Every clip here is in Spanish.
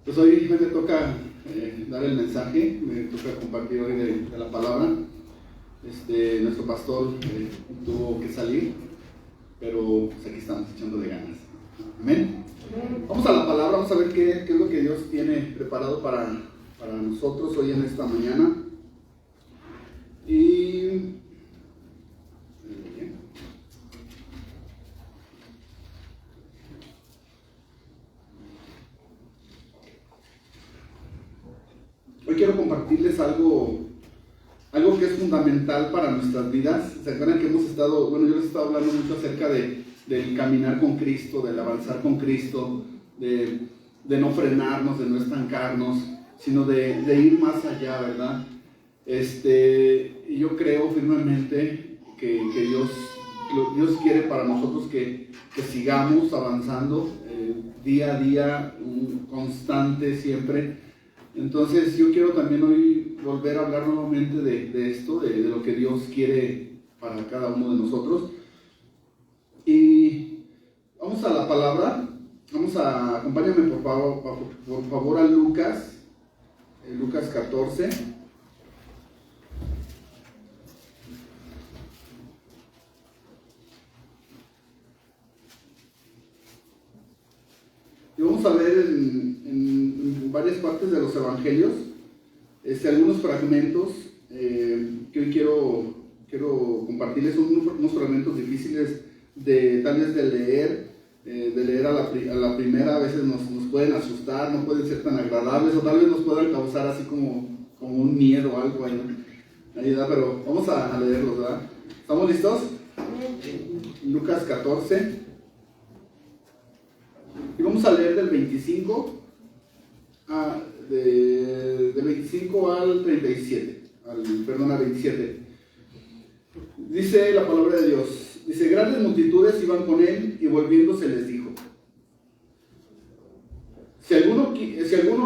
Pues hoy me toca dar el mensaje, me toca compartir hoy de la palabra. Nuestro pastor tuvo que salir, pero pues aquí estamos echándole ganas. Amén. Vamos a la palabra, vamos a ver qué es lo que Dios tiene preparado para nosotros hoy en esta mañana. Y hoy quiero compartirles algo que es fundamental para nuestras vidas. ¿Se acuerdan que yo les he estado hablando mucho acerca del caminar con Cristo, del avanzar con Cristo, de no frenarnos, de no estancarnos, sino de ir más allá, ¿verdad? Y yo creo firmemente que Dios quiere para nosotros que sigamos avanzando día a día, constante siempre. Entonces yo quiero también hoy volver a hablar nuevamente de esto, de lo que Dios quiere para cada uno de nosotros. Y vamos a la palabra. Acompáñame por favor a Lucas 14. Y vamos a ver en varias partes de los evangelios algunos fragmentos que hoy quiero compartirles. Son unos fragmentos difíciles tal vez de leer a la primera. A veces nos pueden asustar, no pueden ser tan agradables, o tal vez nos puedan causar así como un miedo o algo ahí, ¿no? Pero vamos a leerlos, ¿verdad? ¿Estamos listos? Lucas 14. Y vamos a leer del 25 al 37, al 27. Dice la palabra de Dios. Dice: grandes multitudes iban con él, y volviéndose les dijo: si alguno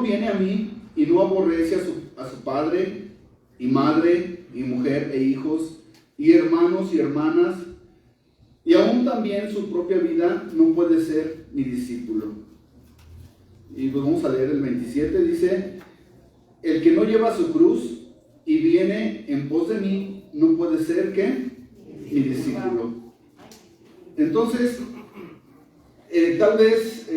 viene a mí y no aborrece a su padre y madre y mujer e hijos y hermanos y hermanas, y aún también su propia vida, no puede ser mi discípulo. Y pues vamos a leer el 27, dice: el que no lleva su cruz y viene en pos de mí, no puede ser, ¿qué? Mi discípulo. Entonces, tal vez,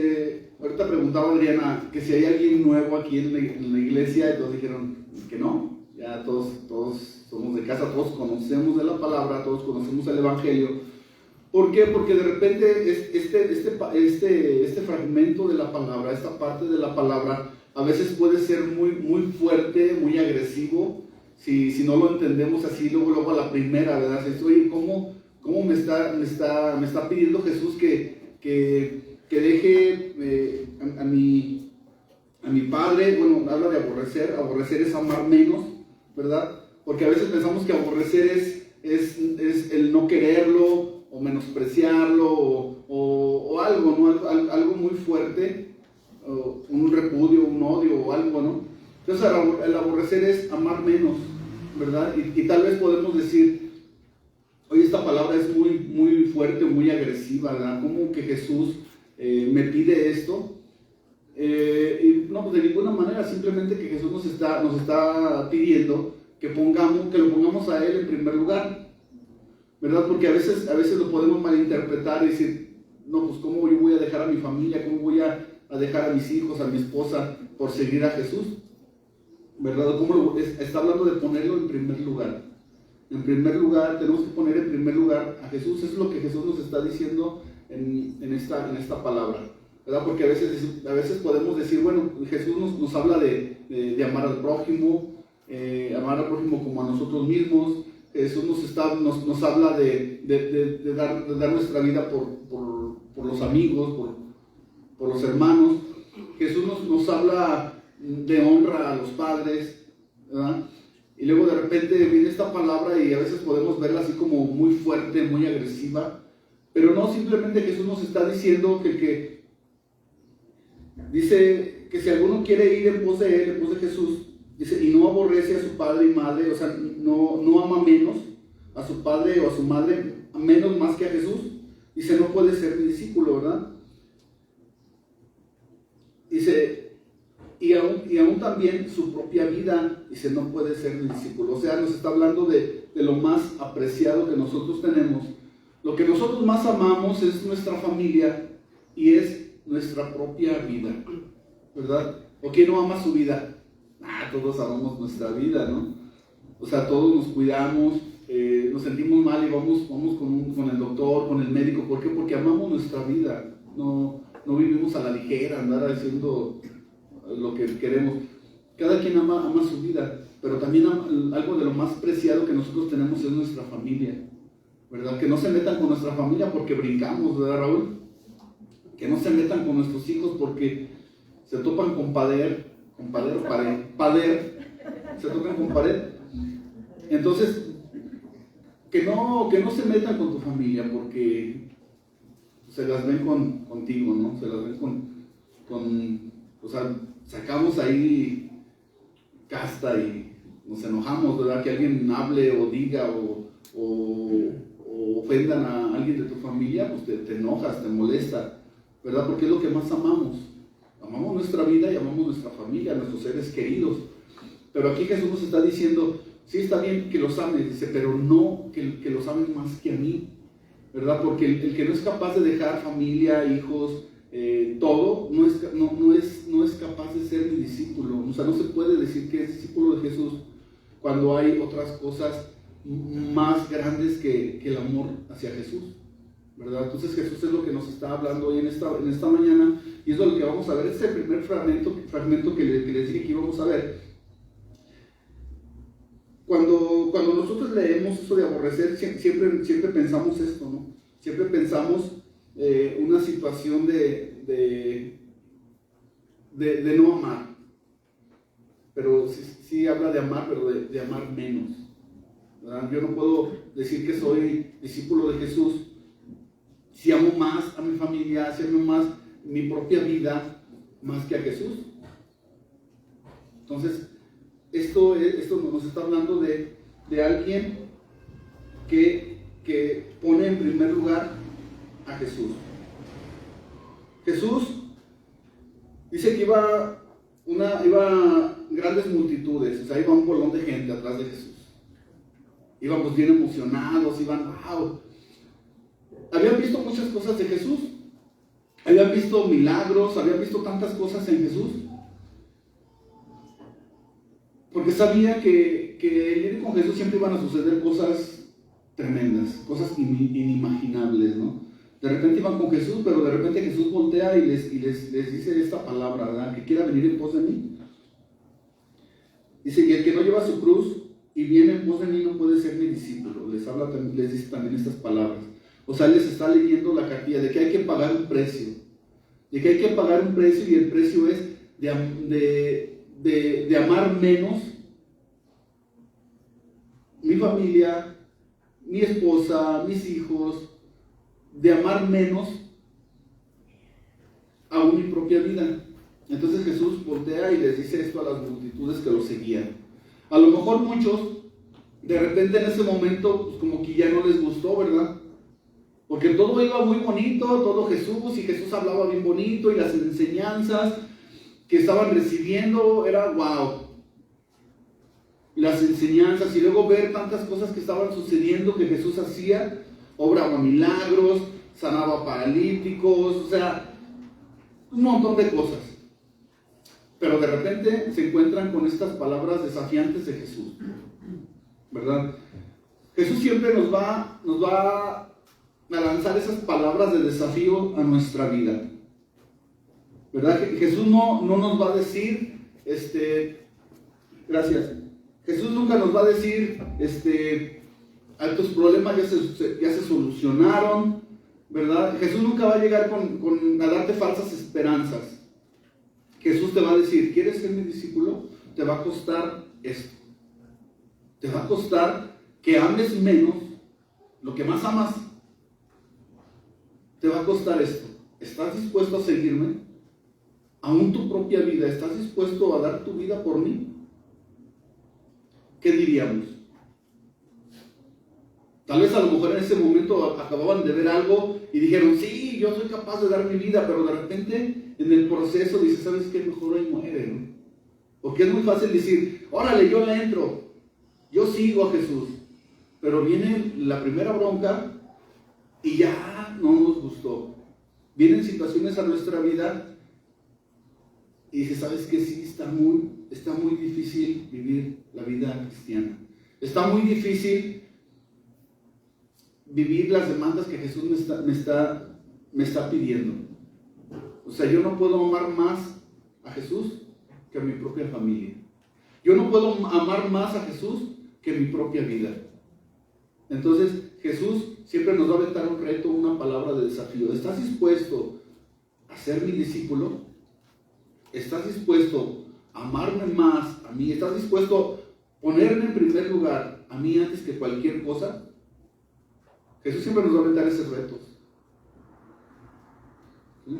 ahorita preguntaba Adriana que si hay alguien nuevo aquí en la iglesia, y todos dijeron que no. Ya todos somos de casa, todos conocemos de la palabra, todos conocemos el evangelio. ¿Por qué? Porque de repente este fragmento de la palabra, esta parte de la palabra, a veces puede ser muy, muy fuerte, muy agresivo, si no lo entendemos así, luego a la primera, ¿verdad? Oye, ¿cómo me está pidiendo Jesús que deje a mi padre? Bueno, habla de aborrecer es amar menos, ¿verdad? Porque a veces pensamos que aborrecer es el no quererlo, o menospreciarlo, o algo, ¿no? Algo muy fuerte, un repudio, un odio o algo, ¿no? Entonces el aborrecer es amar menos, ¿verdad? Y tal vez podemos decir: oye, esta palabra es muy, muy fuerte, muy agresiva, ¿verdad? ¿Cómo que Jesús me pide esto? Y no, pues de ninguna manera, simplemente que Jesús nos está pidiendo que lo pongamos a Él en primer lugar, ¿verdad? Porque a veces lo podemos malinterpretar y decir: no, pues ¿cómo yo voy a dejar a mi familia? ¿Cómo voy a dejar a mis hijos, a mi esposa, por seguir a Jesús? ¿Verdad? ¿Cómo está hablando de ponerlo en primer lugar? En primer lugar, tenemos que poner en primer lugar a Jesús. Eso es lo que Jesús nos está diciendo en esta palabra, ¿verdad? Porque a veces podemos decir: bueno, Jesús nos habla de amar al prójimo como a nosotros mismos. Jesús nos habla de dar nuestra vida por los amigos, por los hermanos. Jesús nos habla de honra a los padres, ¿verdad? Y luego de repente viene esta palabra y a veces podemos verla así como muy fuerte, muy agresiva, pero no, simplemente Jesús nos está diciendo que dice que si alguno quiere ir en pos de Él, en pos de Jesús, dice, y no aborrece a su padre y madre, o sea, no ama menos a su padre o a su madre, menos más que a Jesús, dice, no puede ser mi discípulo, ¿verdad? Dice, y aún también su propia vida, dice, no puede ser mi discípulo. O sea, nos está hablando de lo más apreciado que nosotros tenemos. Lo que nosotros más amamos es nuestra familia y es nuestra propia vida, ¿verdad? ¿O quién no ama su vida? Todos amamos nuestra vida, ¿no? O sea, todos nos cuidamos, nos sentimos mal y vamos con el doctor, con el médico. ¿Por qué? Porque amamos nuestra vida. No vivimos a la ligera, andar haciendo lo que queremos. Cada quien ama su vida, pero también algo de lo más preciado que nosotros tenemos es nuestra familia, ¿verdad? Que no se metan con nuestra familia porque brincamos, ¿verdad, Raúl? Que no se metan con nuestros hijos porque se topan con pared, se tocan con pared. Entonces, que no se metan con tu familia porque se las ven contigo, ¿no? Se las ven o sea, sacamos ahí casta y nos enojamos, ¿verdad? Que alguien hable o diga o ofendan a alguien de tu familia, pues te enojas, te molesta, ¿verdad? Porque es lo que más amamos. Amamos nuestra vida y amamos nuestra familia, nuestros seres queridos. Pero aquí Jesús nos está diciendo, sí está bien que los ames, dice, pero no que los amen más que a mí, ¿verdad? Porque el que no es capaz de dejar familia, hijos, todo, no es capaz de ser mi discípulo. O sea, no se puede decir que es discípulo de Jesús cuando hay otras cosas más grandes que el amor hacia Jesús, ¿verdad? Entonces Jesús es lo que nos está hablando hoy en esta mañana, y es lo que vamos a ver. Este es el primer fragmento que les dije que íbamos a ver. Cuando nosotros leemos eso de aborrecer, siempre pensamos esto, ¿no? Siempre pensamos una situación de no amar, pero sí habla de amar, pero de amar menos, ¿verdad? Yo no puedo decir que soy discípulo de Jesús si amo más a mi familia, si amo más mi propia vida, más que a Jesús. Entonces, esto nos está hablando de alguien que pone en primer lugar a Jesús. Jesús dice que iba grandes multitudes, o sea, iba un bolón de gente atrás de Jesús. Iban pues bien emocionados, iban, wow. Habían visto muchas cosas de Jesús, habían visto milagros, habían visto tantas cosas en Jesús, porque sabía que el ir con Jesús siempre iban a suceder cosas tremendas, cosas inimaginables, ¿no? De repente iban con Jesús, pero de repente Jesús voltea y les dice esta palabra, ¿verdad? Que quiera venir en pos de mí. Dice, y el que no lleva su cruz y viene en pos de mí no puede ser mi discípulo. Les dice también estas palabras. O sea, les está leyendo la cartilla de que hay que pagar un precio. De que hay que pagar un precio, y el precio es de amar menos mi familia, mi esposa, mis hijos, de amar menos aún mi propia vida. Entonces Jesús voltea y les dice esto a las multitudes que lo seguían. A lo mejor muchos, de repente en ese momento, pues como que ya no les gustó, ¿verdad? Porque todo iba muy bonito, todo Jesús, y Jesús hablaba bien bonito, y las enseñanzas que estaban recibiendo era wow. Las enseñanzas, y luego ver tantas cosas que estaban sucediendo que Jesús hacía, obraba milagros, sanaba paralíticos, o sea, un montón de cosas. Pero de repente se encuentran con estas palabras desafiantes de Jesús, ¿verdad? Jesús siempre nos va a lanzar esas palabras de desafío a nuestra vida, ¿verdad? Jesús no nos va a decir, gracias. Jesús nunca nos va a decir, tus problemas ya se solucionaron, ¿verdad? Jesús nunca va a llegar a darte falsas esperanzas. Jesús te va a decir, ¿quieres ser mi discípulo? Te va a costar esto. Te va a costar que ames menos lo que más amas. Te va a costar esto. ¿Estás dispuesto a seguirme? Aún tu propia vida, ¿estás dispuesto a dar tu vida por mí? ¿Qué diríamos? Tal vez a lo mejor en ese momento acababan de ver algo y dijeron, sí, yo soy capaz de dar mi vida, pero de repente en el proceso dice, ¿sabes qué? Mejor ahí muere, ¿no? Porque es muy fácil decir, órale, yo le entro, yo sigo a Jesús. Pero viene la primera bronca y ya no nos gustó. Vienen situaciones a nuestra vida y dice, ¿sabes qué? Sí, está muy difícil vivir la vida cristiana. Está muy difícil vivir las demandas que Jesús me está pidiendo. O sea, yo no puedo amar más a Jesús que a mi propia familia. Yo no puedo amar más a Jesús que mi propia vida. Entonces, Jesús siempre nos va a aventar un reto, una palabra de desafío. ¿Estás dispuesto a ser mi discípulo? ¿Estás dispuesto a amarme más a mí? ¿Estás dispuesto a ponerme en primer lugar a mí antes que cualquier cosa? Jesús siempre nos va a aventar esos retos. ¿Sí?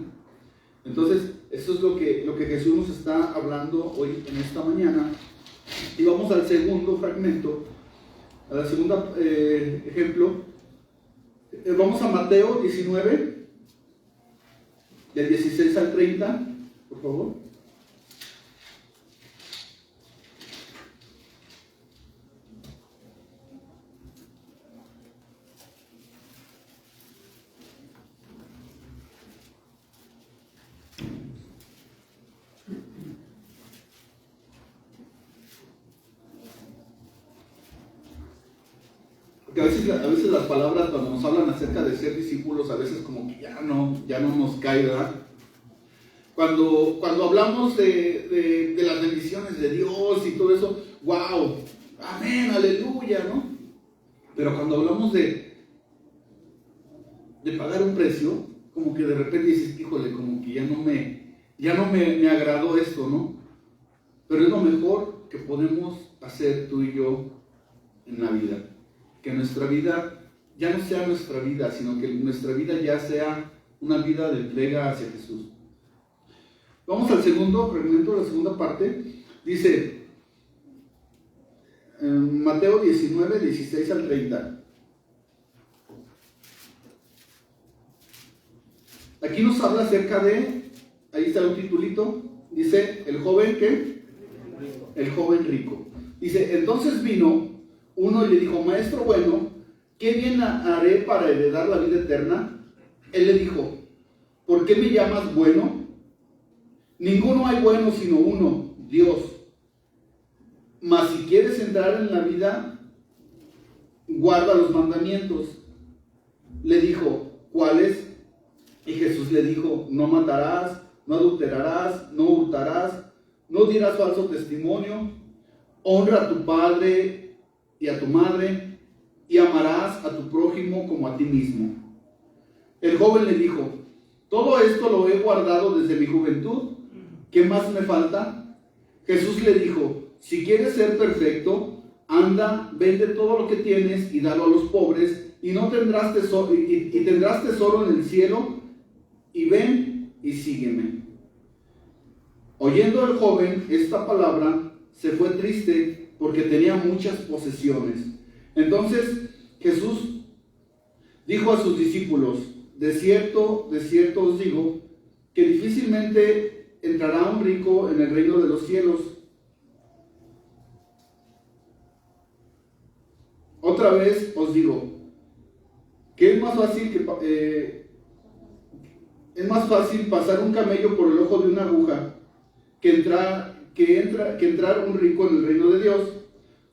Entonces, eso es lo que Jesús nos está hablando hoy en esta mañana. Y vamos al segundo fragmento, a la segunda ejemplo. Vamos a Mateo 19, del 16 al 30, por favor. Porque a veces las palabras cuando nos hablan acerca de ser discípulos, a veces como que ya no nos cae, ¿verdad? Cuando hablamos de las bendiciones de Dios y todo eso, wow, amén, aleluya, ¿no? Pero cuando hablamos de pagar un precio, como que de repente dices, híjole, como que ya no me agradó esto, ¿no? Pero es lo mejor que podemos hacer tú y yo en la vida. Que nuestra vida ya no sea nuestra vida, sino que nuestra vida ya sea una vida de entrega hacia Jesús. Vamos al segundo fragmento, la segunda parte. Dice, Mateo 19, 16 al 30. Aquí nos habla acerca de, ahí está un titulito, dice, el joven ¿qué? El joven rico. Dice, entonces vino uno y le dijo, maestro bueno, ¿qué bien haré para heredar la vida eterna? Él le dijo, ¿por qué me llamas bueno? Ninguno hay bueno sino uno, Dios. Mas si quieres entrar en la vida, guarda los mandamientos. Le dijo, ¿cuáles? Y Jesús le dijo, no matarás, no adulterarás, no hurtarás, no dirás falso testimonio, honra a tu padre y a tu madre, y amarás a tu prójimo como a ti mismo. El joven le dijo, todo esto lo he guardado desde mi juventud, ¿qué más me falta? Jesús le dijo, si quieres ser perfecto, anda, vende todo lo que tienes y dalo a los pobres, y no tendrás tesoro, y tendrás tesoro en el cielo, y ven y sígueme. Oyendo el joven esta palabra, se fue triste porque tenía muchas posesiones. Entonces Jesús dijo a sus discípulos, de cierto os digo, que difícilmente entrará un rico en el reino de los cielos. Otra vez os digo, que es más fácil pasar un camello por el ojo de una aguja que entrar un rico en el reino de Dios.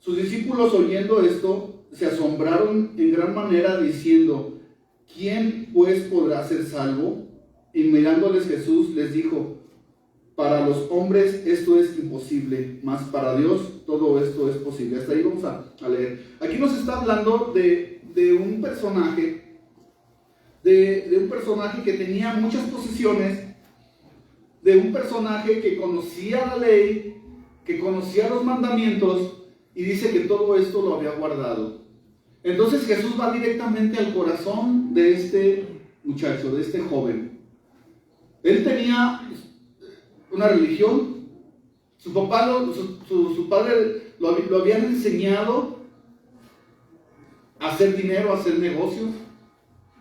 Sus discípulos, oyendo esto, se asombraron en gran manera, diciendo, ¿quién pues podrá ser salvo? Y mirándoles Jesús les dijo, para los hombres esto es imposible, mas para Dios todo esto es posible. Hasta ahí vamos a leer. Aquí nos está hablando de un personaje, de un personaje que tenía muchas posesiones, de un personaje que conocía la ley, que conocía los mandamientos, y dice que todo esto lo había guardado. Entonces Jesús va directamente al corazón de este muchacho, de este joven. Él tenía una religión, su padre lo habían enseñado a hacer dinero, a hacer negocios,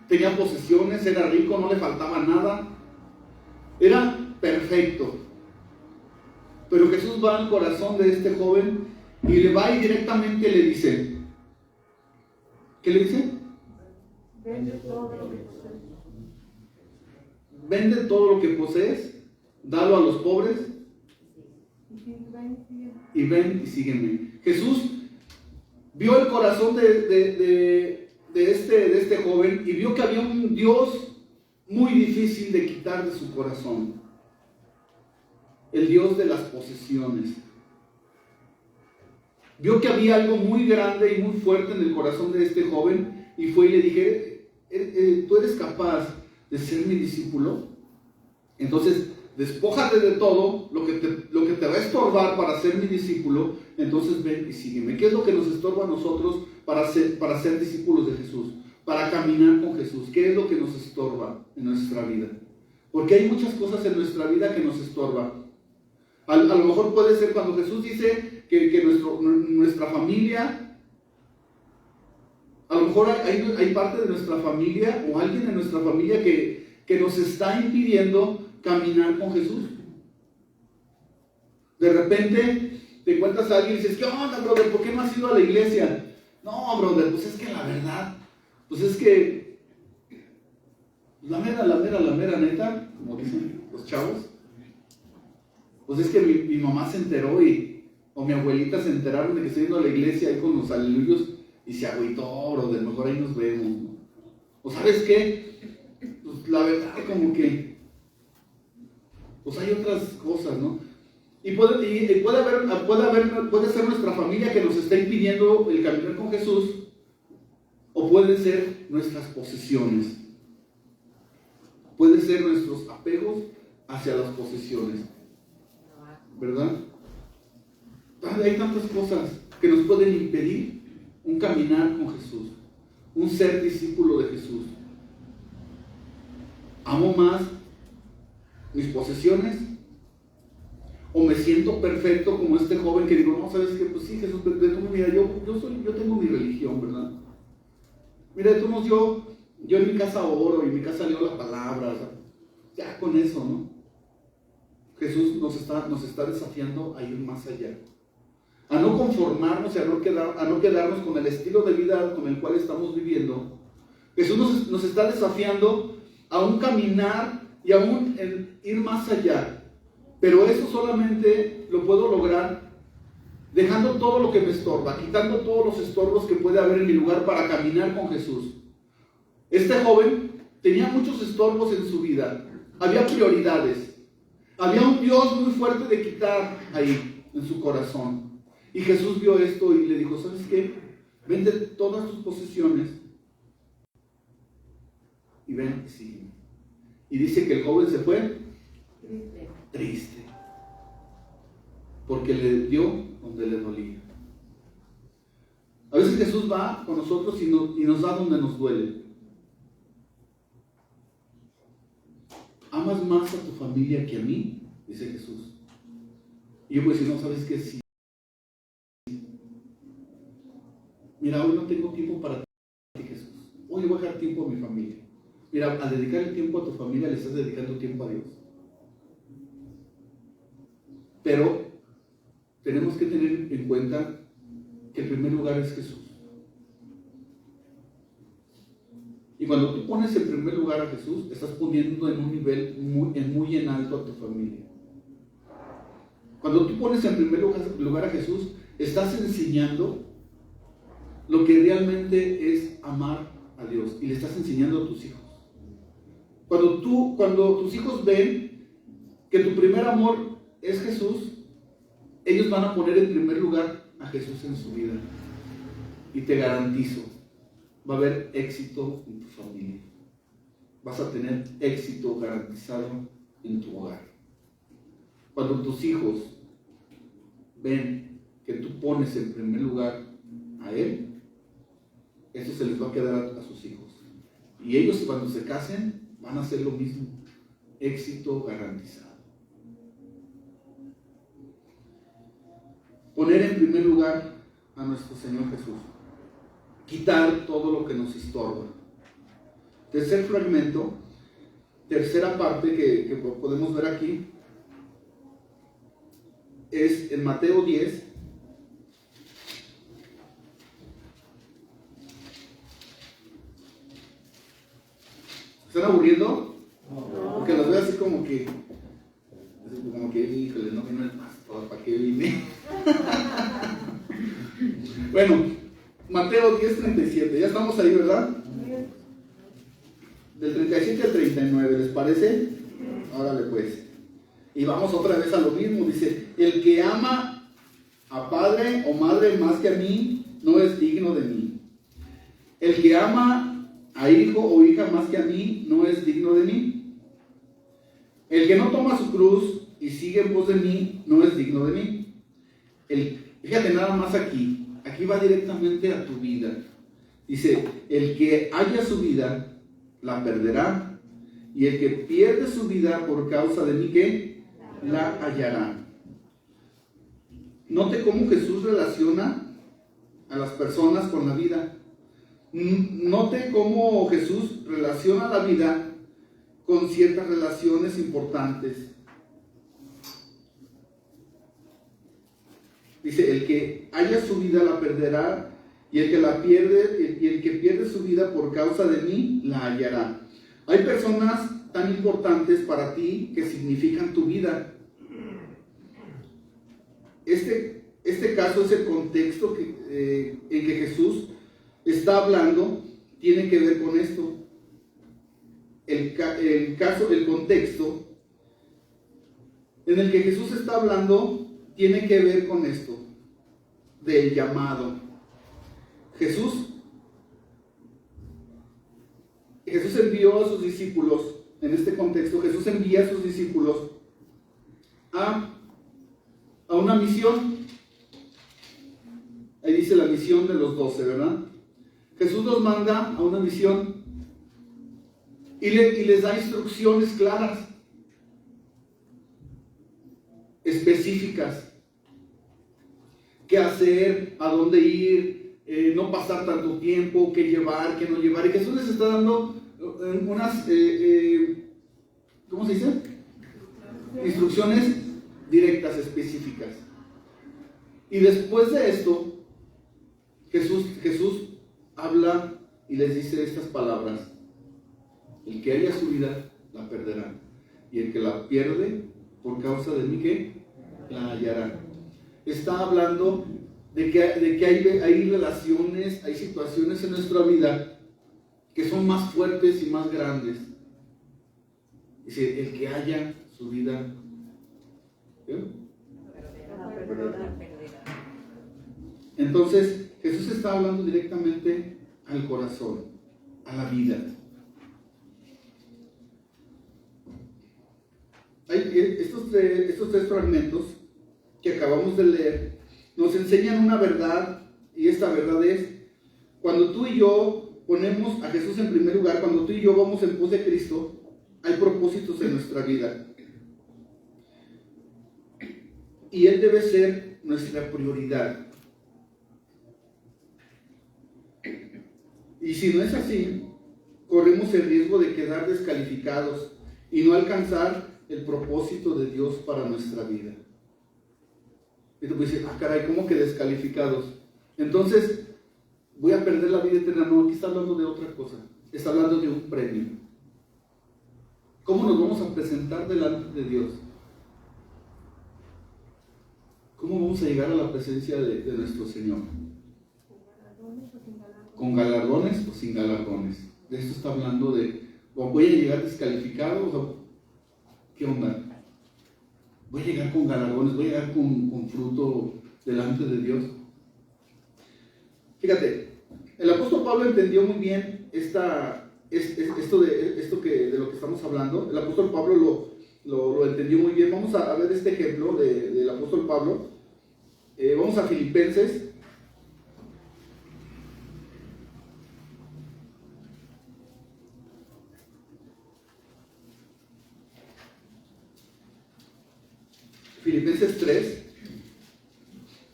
tenía posesiones, era rico, no le faltaba nada, era perfecto. Pero Jesús va al corazón de este joven y le va y directamente le dice, ¿qué le dice? Vende todo lo que posees. Vende todo lo que posees, dalo a los pobres y ven y sígueme. Jesús vio el corazón de este joven y vio que había un Dios muy difícil de quitar de su corazón. El Dios de las posesiones. Vio que había algo muy grande y muy fuerte en el corazón de este joven y fue y le dije, ¿tú eres capaz de ser mi discípulo? Entonces, despójate de todo lo que te va a estorbar para ser mi discípulo, entonces ven y sígueme. ¿Qué es lo que nos estorba a nosotros para ser discípulos de Jesús? Para caminar con Jesús. ¿Qué es lo que nos estorba en nuestra vida? Porque hay muchas cosas en nuestra vida que nos estorban. A lo mejor puede ser cuando Jesús dice que nuestra familia, a lo mejor hay parte de nuestra familia o alguien de nuestra familia que nos está impidiendo caminar con Jesús. De repente te encuentras a alguien y dices, ¿qué onda, brother? ¿Por qué no has ido a la iglesia? No, brother, pues es que la verdad, pues es que la mera neta, como dicen los chavos, pues es que mi mamá se enteró o mi abuelita se enteraron de que estoy yendo a la iglesia ahí con los aleluyos y se agüitó, brother, mejor ahí nos vemos, ¿no? O ¿sabes qué? Pues la verdad, como que pues hay otras cosas, ¿no? Y puede ser nuestra familia que nos está impidiendo el caminar con Jesús, o pueden ser nuestras posesiones. Pueden ser nuestros apegos hacia las posesiones, ¿verdad? Hay tantas cosas que nos pueden impedir un caminar con Jesús, un ser discípulo de Jesús. Amo más mis posesiones, o me siento perfecto como este joven que digo, no, ¿sabes qué? Pues sí, Jesús, mira, yo tengo mi religión, ¿verdad? Mira, de todos modos, yo en mi casa oro y en mi casa leo la palabra, ¿verdad? Ya con eso, ¿no? Jesús nos está desafiando a ir más allá, a no conformarnos y a no quedarnos con el estilo de vida con el cual estamos viviendo. Jesús nos está desafiando a un caminar y aún ir más allá. Pero eso solamente lo puedo lograr dejando todo lo que me estorba, quitando todos los estorbos que puede haber en mi lugar para caminar con Jesús. Este joven tenía muchos estorbos en su vida. Había prioridades. Había un Dios muy fuerte de quitar ahí, en su corazón. Y Jesús vio esto y le dijo, ¿sabes qué? Vende todas tus posesiones y ven y sígueme. Y dice que el joven se fue triste, porque le dio donde le dolía. A veces Jesús va con nosotros y nos da donde nos duele. ¿Amas más a tu familia que a mí? Dice Jesús. Y yo pues si no, ¿sabes qué? Sí. Mira, hoy no tengo tiempo para ti, Jesús. Hoy le voy a dejar tiempo a mi familia. Mira, al dedicar el tiempo a tu familia, le estás dedicando tiempo a Dios. Pero tenemos que tener en cuenta que el primer lugar es Jesús. Y cuando tú pones en primer lugar a Jesús, estás poniendo en un nivel muy en alto a tu familia. Cuando tú pones en primer lugar a Jesús, estás enseñando lo que realmente es amar a Dios y le estás enseñando a tus hijos. Cuando tus hijos ven que tu primer amor es Jesús, ellos van a poner en primer lugar a Jesús en su vida. Y te garantizo, va a haber éxito en tu familia. Vas a tener éxito garantizado en tu hogar. Cuando tus hijos ven que tú pones en primer lugar a Él, eso se les va a quedar a sus hijos. Y ellos cuando se casen van a hacer lo mismo. Éxito garantizado. Poner en primer lugar a nuestro Señor Jesús. Quitar todo lo que nos estorba. Tercer fragmento, tercera parte que podemos ver aquí. es en Mateo 10. ¿Se están aburriendo? Porque las veo así como que, híjole, no vino el pastor, ¿para qué vine? Bueno, Mateo 10:37, ya estamos ahí, ¿verdad? Del 37 al 39, ¿les parece? Órale pues. Y vamos otra vez a lo mismo, dice, el que ama a padre o madre más que a mí, no es digno de mí. El que ama a hijo o hija más que a mí, no es digno de mí. El que no toma su cruz y sigue en pos de mí, no es digno de mí. Fíjate nada más aquí va directamente a tu vida. Dice, el que haya su vida, la perderá, y el que pierde su vida por causa de mí, ¿qué? La hallará. Note cómo Jesús relaciona a las personas con la vida. Note cómo Jesús relaciona la vida con ciertas relaciones importantes. Dice, el que haya su vida la perderá, y el que pierde su vida por causa de mí la hallará. Hay personas tan importantes para ti que significan tu vida. Este caso, ese contexto en que Jesús está hablando, tiene que ver con esto. El contexto en el que Jesús está hablando tiene que ver con esto, del llamado. Jesús envió a sus discípulos, en este contexto, Jesús envía a sus discípulos a una misión. Ahí dice la misión de los 12, ¿verdad? Jesús los manda a una misión y les da instrucciones claras, específicas. Qué hacer, a dónde ir, no pasar tanto tiempo, qué llevar, qué no llevar. Y Jesús les está dando unas, ¿cómo se dice? Instrucciones directas, específicas. Y después de esto, Jesús habla y les dice estas palabras: el que haya su vida, la perderá, y el que la pierde por causa de mí, ¿qué? La hallará. Está hablando de que hay relaciones, hay situaciones en nuestra vida que son más fuertes y más grandes. Dice, el que haya su vida, ¿eh? Entonces, Jesús está hablando directamente al corazón, a la vida. Estos tres fragmentos que acabamos de leer nos enseñan una verdad, y esta verdad es: cuando tú y yo ponemos a Jesús en primer lugar, cuando tú y yo vamos en pos de Cristo, hay propósitos en nuestra vida, y Él debe ser nuestra prioridad. Y si no es así, corremos el riesgo de quedar descalificados y no alcanzar el propósito de Dios para nuestra vida. Y tú puedes decir, caray, ¿cómo que descalificados? Entonces, voy a perder la vida eterna. No, aquí está hablando de otra cosa. Está hablando de un premio. ¿Cómo nos vamos a presentar delante de Dios? ¿Cómo vamos a llegar a la presencia de nuestro Señor? ¿Con galardones o sin galardones? De esto está hablando de, ¿o voy a llegar descalificado? ¿O qué onda? ¿Voy a llegar con galardones? ¿Voy a llegar con fruto delante de Dios? Fíjate, el apóstol Pablo entendió muy bien esto de lo que estamos hablando. El apóstol Pablo lo entendió muy bien. Vamos a ver este ejemplo del apóstol Pablo. Vamos a Filipenses. Filipenses 3,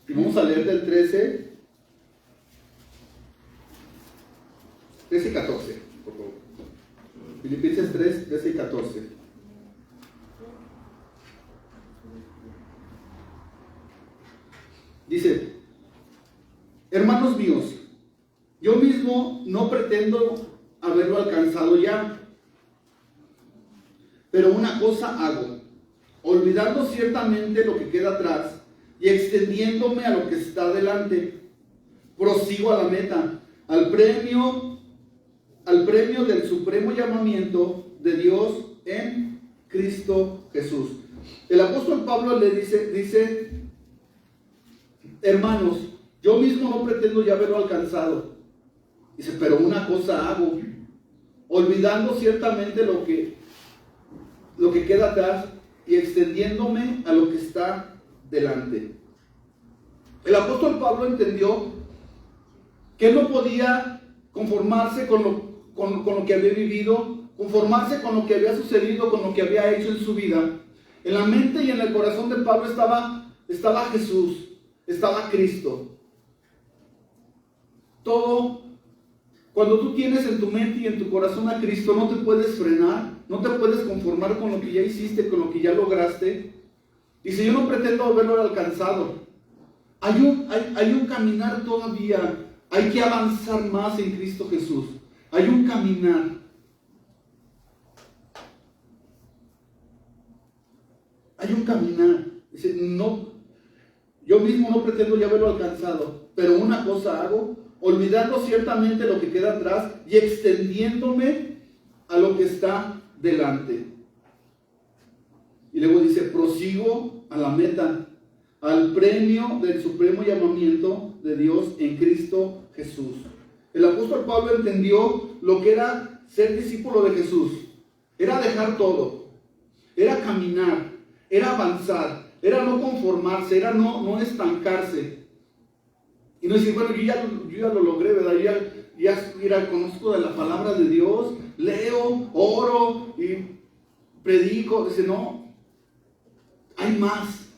y vamos a leer del 13 y 14, por favor. Filipenses 3, 13 y 14. Dice, hermanos míos, yo mismo no pretendo haberlo alcanzado ya, pero una cosa hago, olvidando ciertamente lo que queda atrás y extendiéndome a lo que está delante, prosigo a la meta, al premio del supremo llamamiento de Dios en Cristo Jesús. El apóstol Pablo le dice, hermanos, yo mismo no pretendo ya haberlo alcanzado. Dice, pero una cosa hago, olvidando ciertamente lo que queda atrás y extendiéndome a lo que está delante. El apóstol Pablo entendió que él no podía conformarse con lo que había vivido, conformarse con lo que había sucedido, con lo que había hecho en su vida. En la mente y en el corazón de Pablo estaba Jesús, estaba Cristo. Todo, cuando tú tienes en tu mente y en tu corazón a Cristo, no te puedes frenar, no te puedes conformar con lo que ya hiciste, con lo que ya lograste. Dice, yo no pretendo haberlo alcanzado. Hay un caminar todavía. Hay que avanzar más en Cristo Jesús. Hay un caminar. Hay un caminar. Dice, no, yo mismo no pretendo ya haberlo alcanzado, pero una cosa hago, olvidando ciertamente lo que queda atrás y extendiéndome a lo que está delante. Y luego dice, prosigo a la meta, al premio del supremo llamamiento de Dios en Cristo Jesús. El apóstol Pablo entendió lo que era ser discípulo de Jesús. Era dejar todo, era caminar, era avanzar, era no conformarse, era no estancarse. Y no decir, bueno, yo ya lo logré, ¿verdad? Ya conozco de la palabra de Dios, leo, oro y predico. Dice, no, hay más.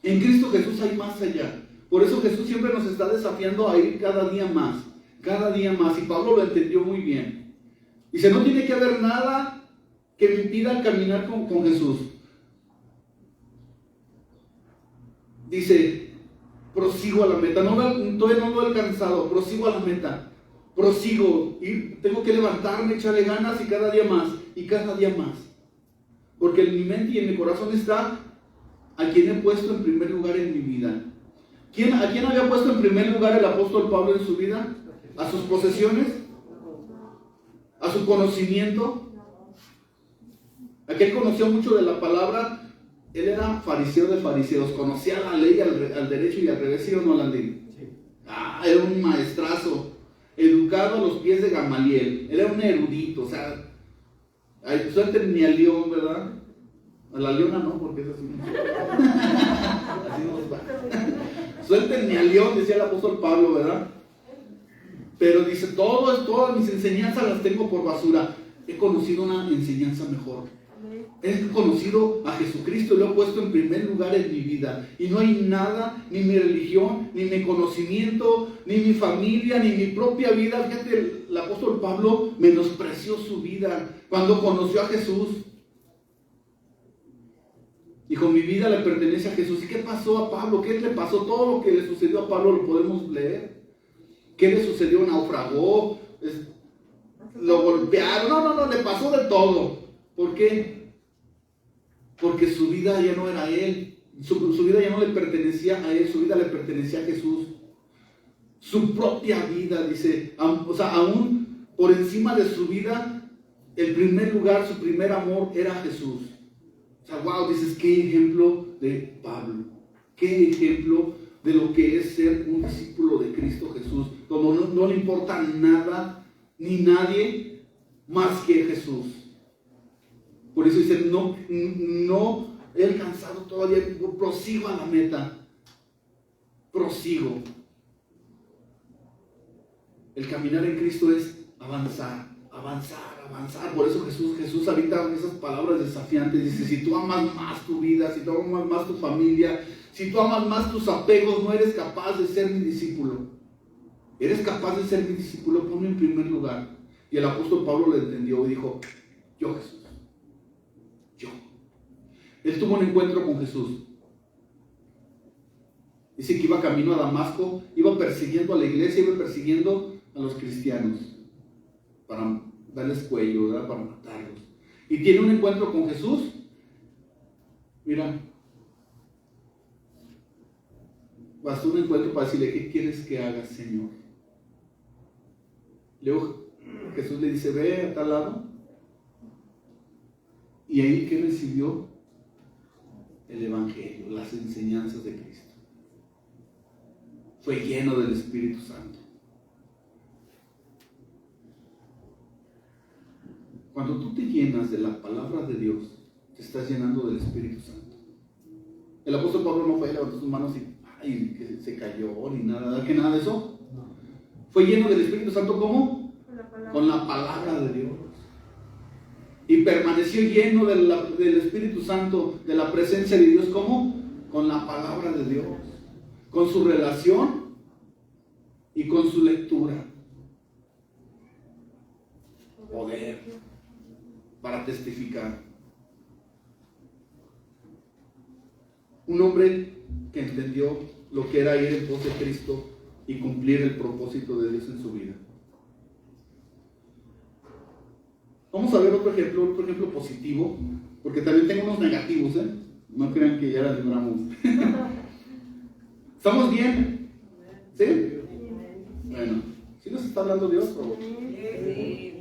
En Cristo Jesús hay más allá. Por eso Jesús siempre nos está desafiando a ir cada día más, cada día más. Y Pablo lo entendió muy bien. Dice, no tiene que haber nada que me impida caminar con Jesús. Dice, prosigo a la meta. Todavía no lo he alcanzado, prosigo a la meta. Prosigo. Y tengo que levantarme, echarle ganas y cada día más. Y cada día más. Porque en mi mente y en mi corazón está a quien he puesto en primer lugar en mi vida. ¿A quién había puesto en primer lugar el apóstol Pablo en su vida? ¿A sus posesiones? ¿A su conocimiento? Aquel conoció mucho de la palabra. Él era fariseo de fariseos, conocía la ley al derecho y al revés, ¿sí o no, Landín? Sí. Era un maestrazo, educado a los pies de Gamaliel, era un erudito, o sea, suelten ni al león, ¿verdad? A la leona no, porque es así. Así nos va. Suelten ni al león, decía el apóstol Pablo, ¿verdad? Pero dice, todas mis enseñanzas las tengo por basura. He conocido una enseñanza mejor. He conocido a Jesucristo y lo he puesto en primer lugar en mi vida. Y no hay nada, ni mi religión, ni mi conocimiento, ni mi familia, ni mi propia vida. Fíjate, el apóstol Pablo menospreció su vida cuando conoció a Jesús. Dijo, mi vida le pertenece a Jesús. ¿Y qué pasó a Pablo? ¿Qué le pasó? Todo lo que le sucedió a Pablo lo podemos leer. ¿Qué le sucedió? Naufragó, lo golpearon. No, le pasó de todo. ¿Por qué? Porque su vida ya no era él, su vida ya no le pertenecía a él, su vida le pertenecía a Jesús. Su propia vida, dice, aún por encima de su vida, el primer lugar, su primer amor era Jesús. O sea, wow, dices, qué ejemplo de Pablo, qué ejemplo de lo que es ser un discípulo de Cristo Jesús, como no le importa nada ni nadie más que Jesús. Por eso dice, no he alcanzado todavía, prosigo a la meta, prosigo. El caminar en Cristo es avanzar. Por eso Jesús habita en esas palabras desafiantes. Dice, si tú amas más tu vida, si tú amas más tu familia, si tú amas más tus apegos, no eres capaz de ser mi discípulo. ¿Eres capaz de ser mi discípulo? Ponme en primer lugar. Y el apóstol Pablo lo entendió y dijo, yo Jesús. Él tuvo un encuentro con Jesús. Dice que iba camino a Damasco, iba persiguiendo a la iglesia, iba persiguiendo a los cristianos para darles cuello, ¿verdad? Para matarlos. Y tiene un encuentro con Jesús. Mira, bastó un encuentro para decirle: ¿qué quieres que haga, Señor? Luego Jesús le dice: ve a tal lado. Y ahí que recibió el Evangelio, las enseñanzas de Cristo. Fue lleno del Espíritu Santo. Cuando tú te llenas de la palabra de Dios, te estás llenando del Espíritu Santo. El apóstol Pablo no fue, levantó sus manos y que se cayó ni nada, que nada de eso. Fue lleno del Espíritu Santo, ¿cómo? Con la palabra de Dios. Y permaneció lleno del Espíritu Santo, de la presencia de Dios, ¿cómo? Con la palabra de Dios, con su relación y con su lectura. Poder para testificar. Un hombre que entendió lo que era ir en pos de Cristo y cumplir el propósito de Dios en su vida. Vamos a ver otro ejemplo positivo, porque también tengo unos negativos, ¿eh? No crean que ya la libramos. ¿Estamos bien? ¿Sí? Bueno, ¿sí nos está hablando Dios? ¿O? Sí.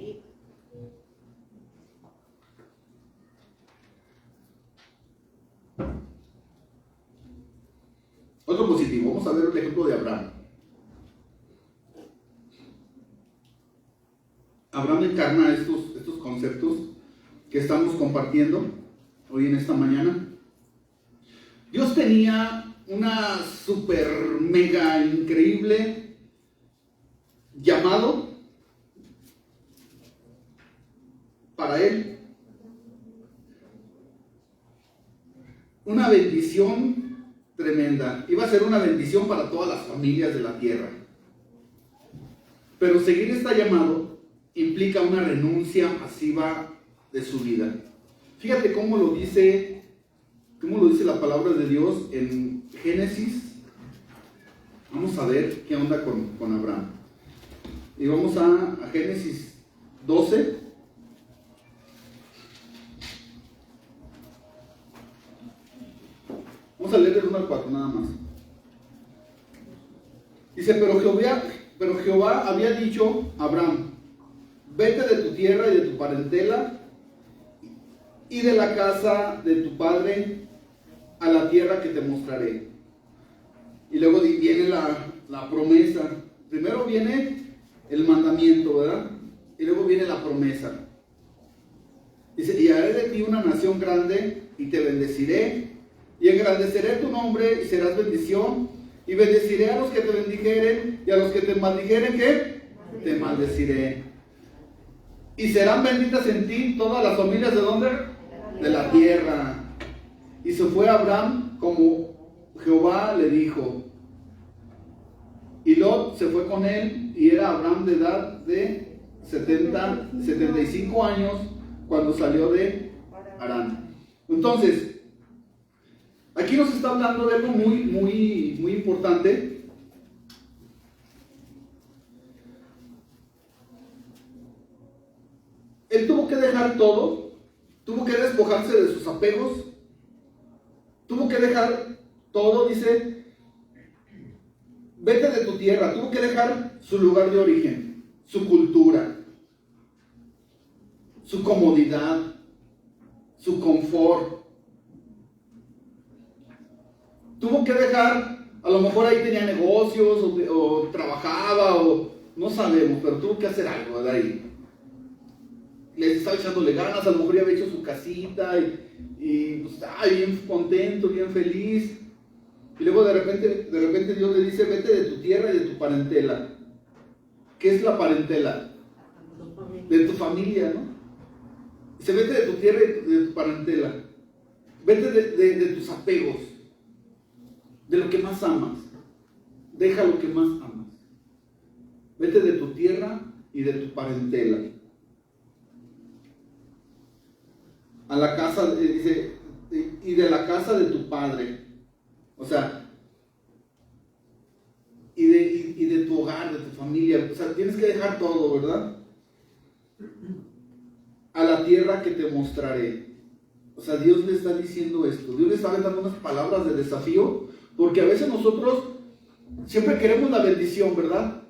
Otro positivo, vamos a ver el ejemplo de Abraham. Abraham encarna estos conceptos que estamos compartiendo hoy en esta mañana. Dios tenía una super mega increíble llamado para él. Una bendición tremenda. Iba a ser una bendición para todas las familias de la tierra. Pero seguir este llamado implica una renuncia masiva de su vida. Fíjate cómo lo dice la palabra de Dios en Génesis. Vamos a ver qué onda con Abraham. Y vamos a Génesis 12. Vamos a leer del 1 al 4 nada más. Dice: pero Jehová había dicho a Abraham: vete de tu tierra y de tu parentela y de la casa de tu padre a la tierra que te mostraré. Y luego viene la promesa. Primero viene el mandamiento, ¿verdad? Y luego viene la promesa. Dice: y haré de ti una nación grande y te bendeciré y engrandeceré tu nombre y serás bendición, y bendeciré a los que te bendijeren y a los que te maldijeren, ¿qué? Te maldeciré. Y serán benditas en ti todas las familias, ¿de dónde? De la tierra. Y se fue Abraham como Jehová le dijo. Y Lot se fue con él, y era Abraham de edad de 75 años cuando salió de Harán. Entonces, aquí nos está hablando de algo muy importante. Él tuvo que dejar todo, tuvo que despojarse de sus apegos, tuvo que dejar todo, dice: vete de tu tierra. Tuvo que dejar su lugar de origen, su cultura, su comodidad, su confort. Tuvo que dejar, a lo mejor ahí tenía negocios o trabajaba, o no sabemos, pero tuvo que hacer algo de ahí. Les estaba echándole ganas, a lo mejor ya había hecho su casita y pues estaba bien contento, bien feliz. Y luego de repente Dios le dice: vete de tu tierra y de tu parentela. ¿Qué es la parentela? De tu familia, ¿no? Dice: vete de tu tierra y de tu parentela. Vete de tus apegos, de lo que más amas. Deja lo que más amas. Vete de tu tierra y de tu parentela. A la casa, dice, y de la casa de tu padre. O sea, y de tu hogar, de tu familia. O sea, tienes que dejar todo, ¿verdad? A la tierra que te mostraré. O sea, Dios le está diciendo esto. Dios le está dando unas palabras de desafío, porque a veces nosotros siempre queremos la bendición, ¿verdad?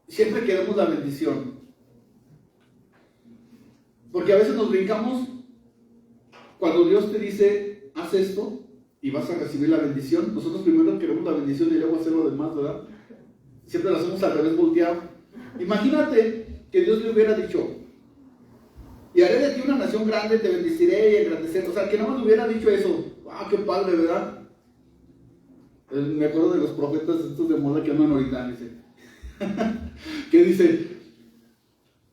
Siempre queremos la bendición. Porque a veces nos brincamos cuando Dios te dice, haz esto y vas a recibir la bendición. Nosotros primero queremos la bendición y luego hacer lo demás, ¿verdad? Siempre lo hacemos al revés, volteado. Imagínate que Dios le hubiera dicho, y haré de ti una nación grande, te bendeciré y engrandeceré. O sea, que no nos hubiera dicho eso. ¡Ah, qué padre!, ¿verdad? Me acuerdo de los profetas estos de moda que andan ahorita, dice. Que dice,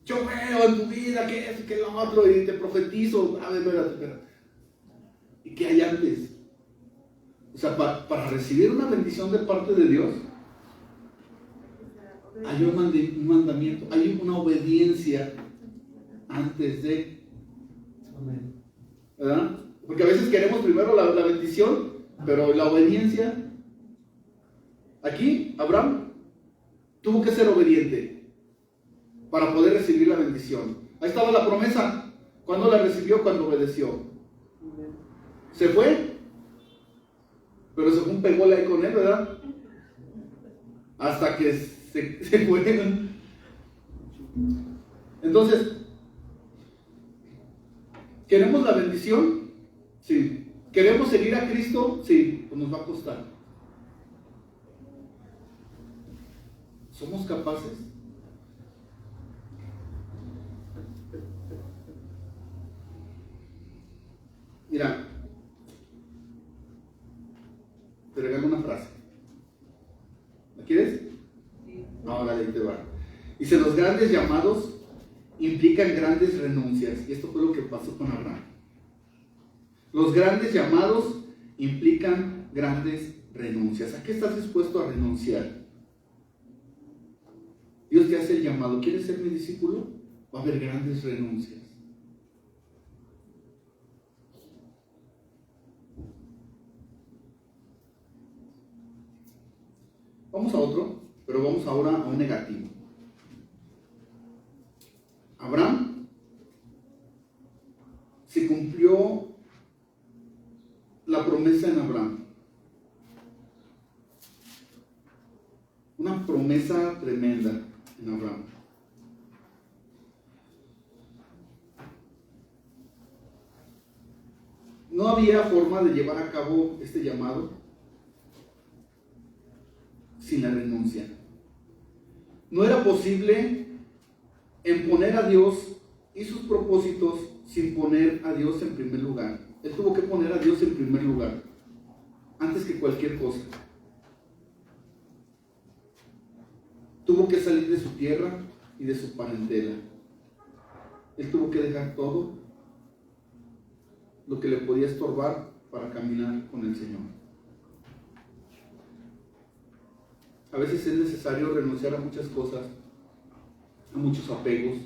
yo veo en tu vida que esto, que lo otro, y te profetizo. A ver, espérate. ¿Y qué hay antes? O sea, para recibir una bendición de parte de Dios, hay un mandamiento, hay una obediencia antes de. ¿Verdad? Porque a veces queremos primero la bendición, pero la obediencia. Aquí, Abraham tuvo que ser obediente para poder recibir la bendición. Ahí estaba la promesa. ¿Cuándo la recibió? Cuando obedeció. Se fue, pero se fue un pegole ahí con él, ¿verdad? Hasta que se fue. Entonces, ¿queremos la bendición? Sí. ¿Queremos seguir a Cristo? Sí, pues nos va a costar. ¿Somos capaces? Mira, te regalo una frase. ¿La quieres? Sí. Ahora ahí te va. Dice, los grandes llamados implican grandes renuncias. Y esto fue lo que pasó con Abraham. Los grandes llamados implican grandes renuncias. ¿A qué estás dispuesto a renunciar? Dios te hace el llamado. ¿Quieres ser mi discípulo? Va a haber grandes renuncias. Vamos a otro, pero vamos ahora a un negativo. Abraham se cumplió la promesa en Abraham. Una promesa tremenda en Abraham. No había forma de llevar a cabo este llamado sin la renuncia. No era posible poner a Dios y sus propósitos sin poner a Dios en primer lugar. Él tuvo que poner a Dios en primer lugar, antes que cualquier cosa. Tuvo que salir de su tierra y de su parentela. Él tuvo que dejar todo lo que le podía estorbar para caminar con el Señor. A veces es necesario renunciar a muchas cosas, a muchos apegos,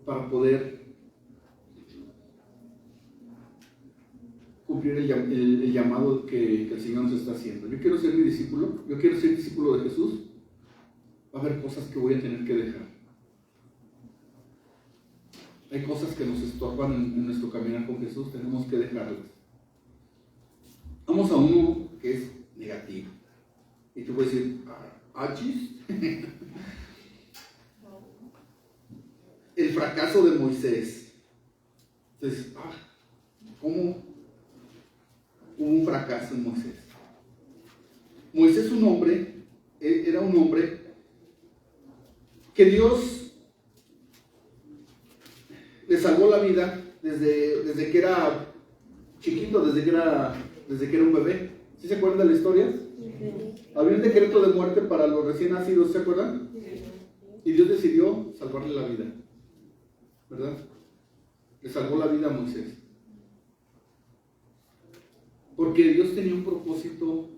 para poder cumplir el llamado que el Señor nos está haciendo. Yo quiero ser mi discípulo, yo quiero ser discípulo de Jesús. Va a haber cosas que voy a tener que dejar. Hay cosas que nos estorban en nuestro caminar con Jesús, tenemos que dejarlas. Vamos a uno que es negativo. Y tú puedes decir, ¿achis? El fracaso de Moisés. Entonces, ¿cómo hubo un fracaso en Moisés? Moisés era un hombre que Dios le salvó la vida desde que era chiquito, desde que era un bebé. ¿Sí se acuerdan de la historia? Sí. Había un decreto de muerte para los recién nacidos, ¿se acuerdan? Sí. Y Dios decidió salvarle la vida, ¿verdad? Le salvó la vida a Moisés. Porque Dios tenía un propósito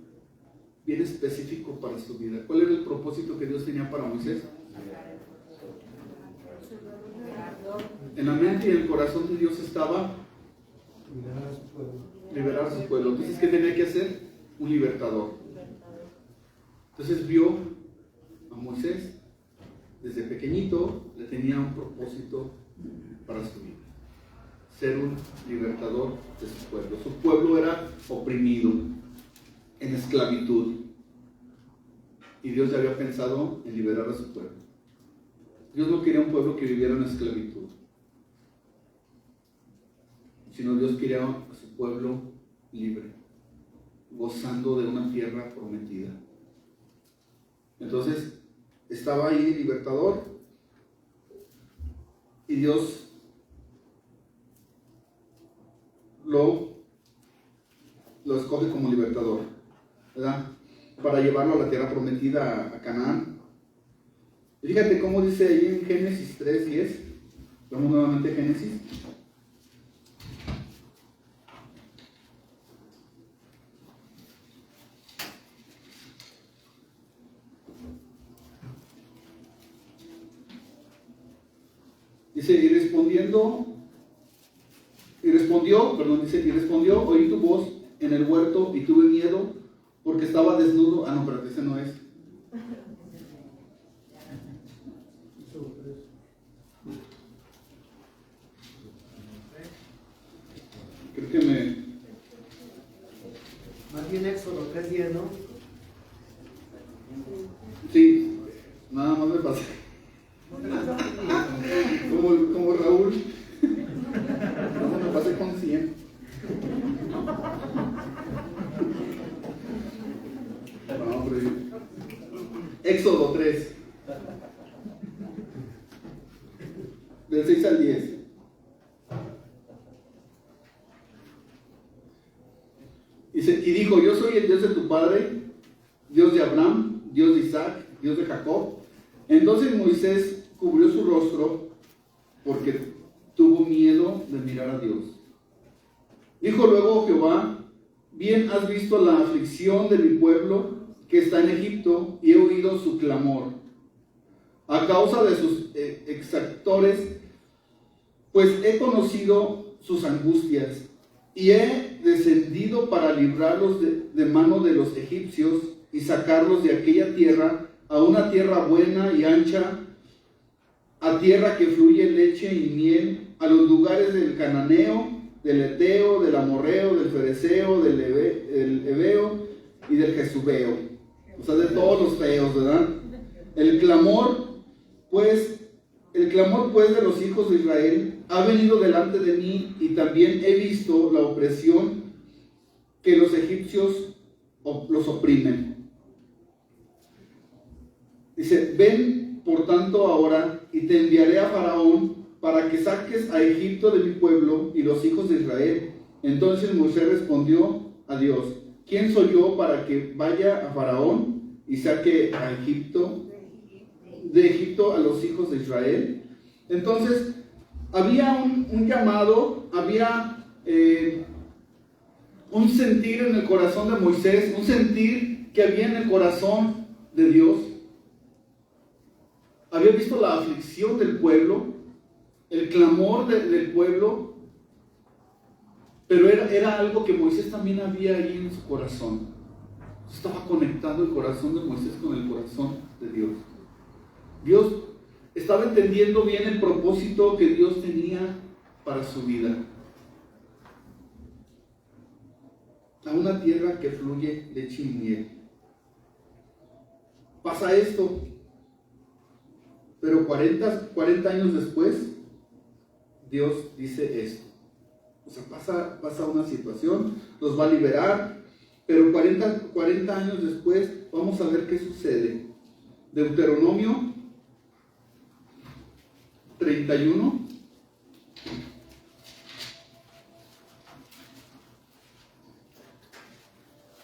bien específico para su vida. ¿Cuál era el propósito que Dios tenía para Moisés? En la mente y el corazón de Dios estaba Liberar a su pueblo. Liberar a su pueblo. Entonces, ¿qué tenía que hacer? Un libertador. Entonces vio a Moisés, desde pequeñito, le tenía un propósito para su vida. Ser un libertador de su pueblo. Su pueblo era oprimido, en esclavitud. Y Dios ya había pensado en liberar a su pueblo. Dios no quería un pueblo que viviera en esclavitud, sino Dios quería a su pueblo libre, gozando de una tierra prometida. Entonces, estaba ahí el libertador y Dios lo escoge como libertador, ¿verdad? Para llevarlo a la tierra prometida, a Canaán. Y fíjate cómo dice ahí en Génesis 3:10. Vamos nuevamente a Génesis. Dice, y respondió, oí tu voz en el huerto y tuve miedo porque estaba desnudo. Ah, no, pero ese no es. Creo que Más bien Éxodo 3:10, ¿no? sí, nada más me pasé. Como Raúl. No, me pasé con 100. No, hombre. Éxodo 3. Del 6 al 10. Y dijo, yo soy el Dios de tu padre, Dios de Abraham, Dios de Isaac, Dios de Jacob. Entonces Moisés cubrió su rostro porque tuvo miedo de mirar a Dios. Dijo luego Jehová, bien has visto la aflicción de mi pueblo que está en Egipto y he oído su clamor a causa de sus exactores, pues he conocido sus angustias y he descendido para librarlos de mano de los egipcios y sacarlos de aquella tierra a una tierra buena y ancha, a tierra que fluye leche y miel, a los lugares del cananeo, del eteo, del amorreo, del fereceo, del heveo y del jezubeo. O sea, de todos los feos, ¿verdad? El clamor pues de los hijos de Israel ha venido delante de mí, y también he visto la opresión que los egipcios los oprimen. Dice, ven por tanto ahora y te enviaré a Faraón para que saques a Egipto de mi pueblo y los hijos de Israel. Entonces Moisés respondió a Dios, ¿quién soy yo para que vaya a Faraón y saque de Egipto a los hijos de Israel? Entonces había un llamado, había un sentir en el corazón de Moisés, un sentir que había en el corazón de Dios. Había visto la aflicción del pueblo, el clamor del pueblo, pero era algo que Moisés también había ahí en su corazón. Estaba conectado el corazón de Moisés con el corazón de Dios. Dios estaba entendiendo bien el propósito que Dios tenía para su vida. A una tierra que fluye leche y miel. Pasa esto, pero 40 años después, Dios dice esto. O sea, pasa una situación, los va a liberar, pero 40 años después vamos a ver qué sucede. Deuteronomio 31.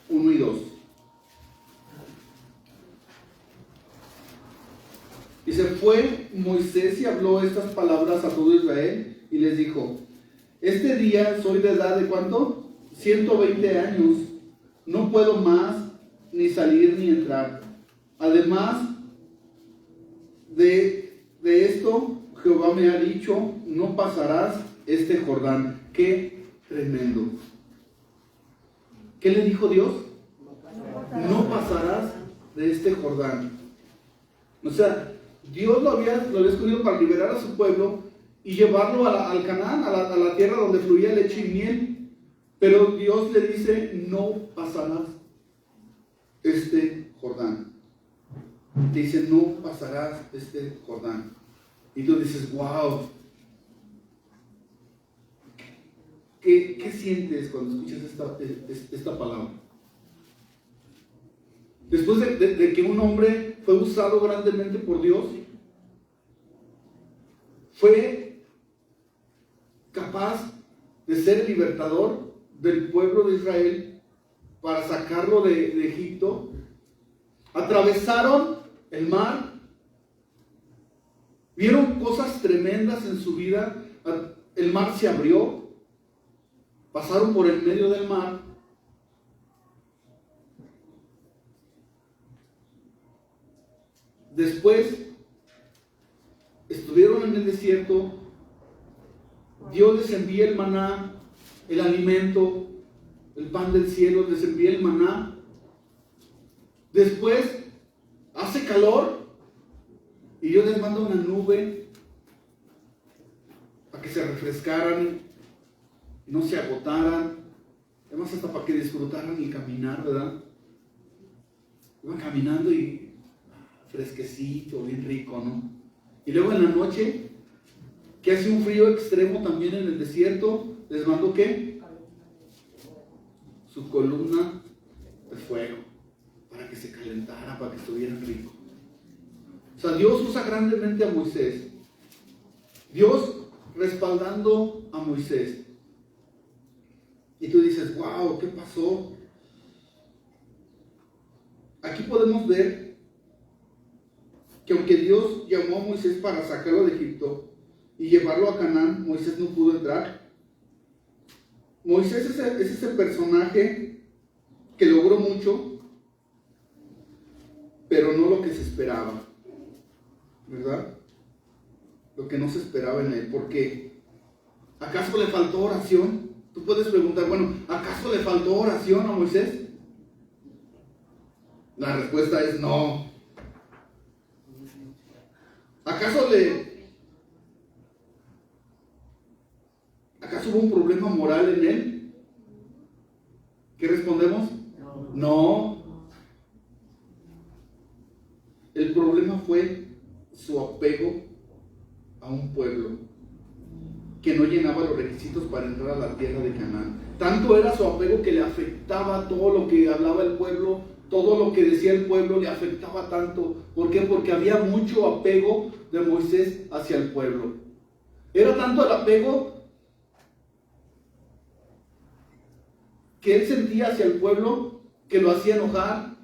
Uno y 2. Y se fue Moisés y habló estas palabras a todo Israel y les dijo, este día soy de edad de ¿cuánto? 120 años, no puedo más ni salir ni entrar. Además de esto, Jehová me ha dicho, no pasarás este Jordán. ¿Qué tremendo. ¿Qué le dijo Dios? No pasarás de este Jordán. O sea, Dios lo había escogido para liberar a su pueblo y llevarlo al Canaán, a la tierra donde fluía leche y miel. Pero Dios le dice, no pasarás este Jordán. Te dice, no pasarás este Jordán. Y tú dices, wow. ¿Qué sientes cuando escuchas esta palabra? Después de que un hombre fue usado grandemente por Dios, fue capaz de ser el libertador del pueblo de Israel para sacarlo de Egipto. Atravesaron el mar, vieron cosas tremendas en su vida. El mar se abrió, pasaron por el medio del mar. Después estuvieron en el desierto. Dios les envía el maná, el alimento, el pan del cielo, les envía el maná. Después hace calor y Dios les manda una nube para que se refrescaran y no se agotaran. Además, hasta para que disfrutaran el caminar, ¿verdad? Iban caminando y fresquecito, bien rico, ¿no? Y luego en la noche, que hace un frío extremo también en el desierto, les mandó ¿qué? Su columna de fuego, para que se calentara, para que estuviera rico. O sea, Dios usa grandemente a Moisés. Dios respaldando a Moisés. Y tú dices, wow, ¿qué pasó? Aquí podemos ver que aunque Dios llamó a Moisés para sacarlo de Egipto y llevarlo a Canaán, Moisés no pudo entrar. Moisés es ese personaje que logró mucho, pero no lo que se esperaba, ¿verdad? Lo que no se esperaba en él. ¿Por qué? ¿Acaso le faltó oración? Tú puedes preguntar, bueno, ¿acaso le faltó oración a Moisés? La respuesta es no. ¿Acaso hubo un problema moral en él? ¿Qué respondemos? No. El problema fue su apego a un pueblo que no llenaba los requisitos para entrar a la tierra de Canaán. Tanto era su apego que le afectaba todo lo que hablaba el pueblo, todo lo que decía el pueblo le afectaba tanto. ¿Por qué? Porque había mucho apego de Moisés hacia el pueblo. Era tanto el apego que él sentía hacia el pueblo que lo hacía enojar,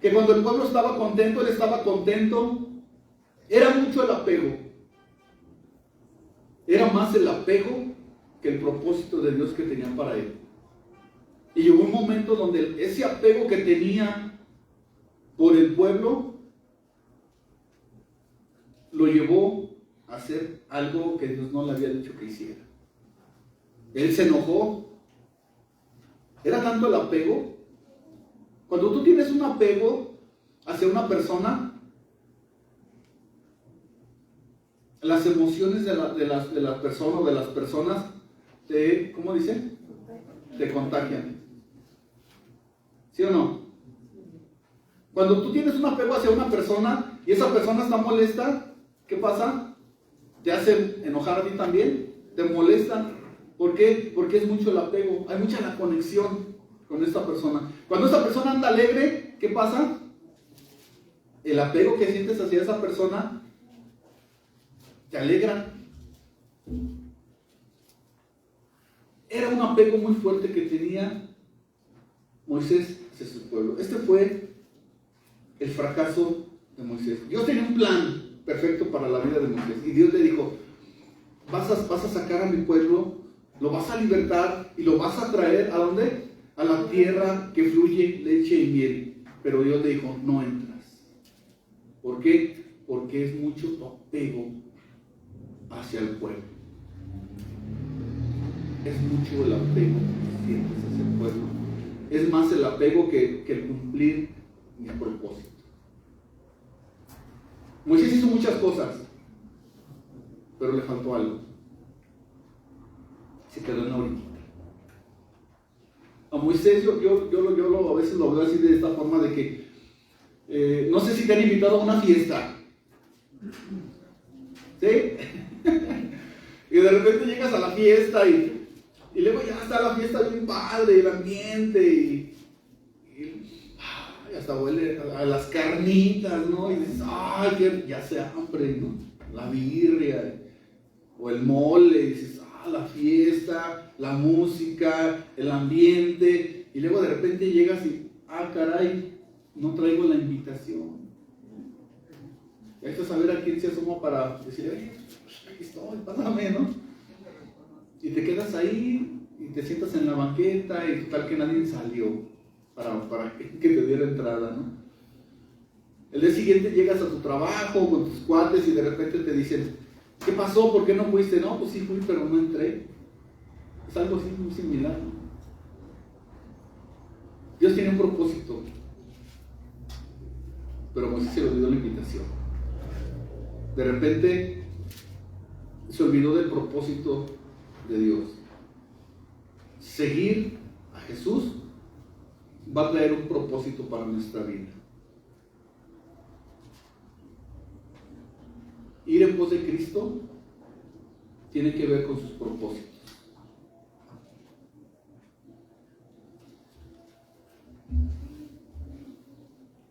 que cuando el pueblo estaba contento, él estaba contento. Era mucho el apego. Era más el apego que el propósito de Dios que tenía para él. Y llegó un momento donde ese apego que tenía por el pueblo lo llevó a hacer algo que Dios no le había dicho que hiciera. Él se enojó. Era tanto el apego. Cuando tú tienes un apego hacia una persona, las emociones de las personas o de las personas te, ¿cómo dice? Te contagian. ¿Sí o no? Cuando tú tienes un apego hacia una persona y esa persona está molesta, ¿qué pasa? Te hace enojar a ti también, te molesta. ¿Por qué? Porque es mucho el apego, hay mucha la conexión con esta persona. Cuando esta persona anda alegre, ¿qué pasa? El apego que sientes hacia esa persona te alegra. Era un apego muy fuerte que tenía Moisés hacia su pueblo. Este fue el fracaso de Moisés. Dios tenía un plan perfecto para la vida de Moisés. Y Dios le dijo, vas a sacar a mi pueblo, lo vas a libertar y lo vas a traer, ¿a dónde? A la tierra que fluye leche y miel. Pero Dios le dijo, no entras. ¿Por qué? Porque es mucho tu apego hacia el pueblo. es mucho el apego que sientes hacia el pueblo. Es más el apego que el cumplir mi propósito. Moisés hizo muchas cosas, pero le faltó algo. Se quedó en la orillita. A Moisés yo a veces lo veo así de esta forma de que no sé si te han invitado a una fiesta, ¿sí? Y de repente llegas a la fiesta y luego ya está la fiesta bien padre, el ambiente y hasta huele a las carnitas, ¿no? Y dices, ay, ya se hambre, ¿no? La birria o el mole, y dices, la fiesta, la música, el ambiente, y luego de repente llegas y, caray, no traigo la invitación. Y hay que saber a quién se asoma para decir, aquí estoy, pásame, ¿no? Y te quedas ahí y te sientas en la banqueta y total que nadie salió para que te diera entrada, ¿no? El día siguiente llegas a tu trabajo con tus cuates y de repente te dicen, ¿qué pasó? ¿Por qué no fuiste? No, pues sí fui, pero no entré. Es algo así muy similar, ¿no? Dios tiene un propósito, pero Moisés se le olvidó la invitación. De repente se olvidó del propósito de Dios. Seguir a Jesús va a traer un propósito para nuestra vida. Ir en pos de Cristo tiene que ver con sus propósitos.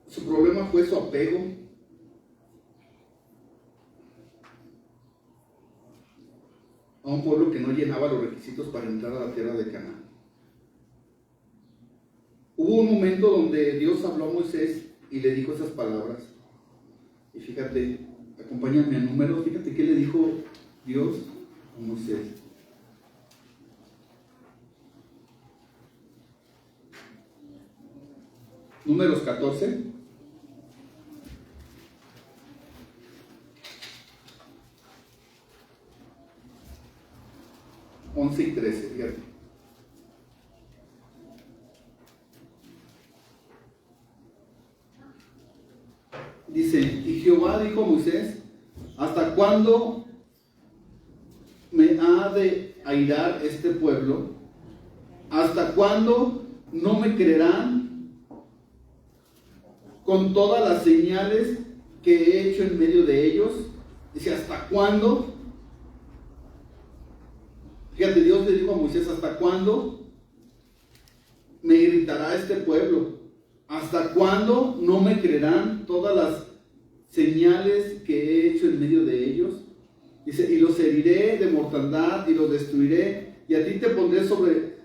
Su problema fue su apego a un pueblo que no llenaba los requisitos para entrar a la tierra de Canaán. Hubo un momento donde Dios habló a Moisés y le dijo esas palabras. Y fíjate, acompáñame a Números, fíjate qué le dijo Dios a Moisés. Números 14. Once y 13, fíjate. Dice, y Jehová dijo a Moisés, ¿hasta cuándo me ha de airar este pueblo? ¿Hasta cuándo no me creerán con todas las señales que he hecho en medio de ellos? Dice, ¿hasta cuándo? Fíjate, Dios le dijo a Moisés, ¿hasta cuándo me irritará este pueblo? ¿Hasta cuándo no me creerán todas las señales que he hecho en medio de ellos? Dice, y los heriré de mortandad y los destruiré, y a ti te pondré sobre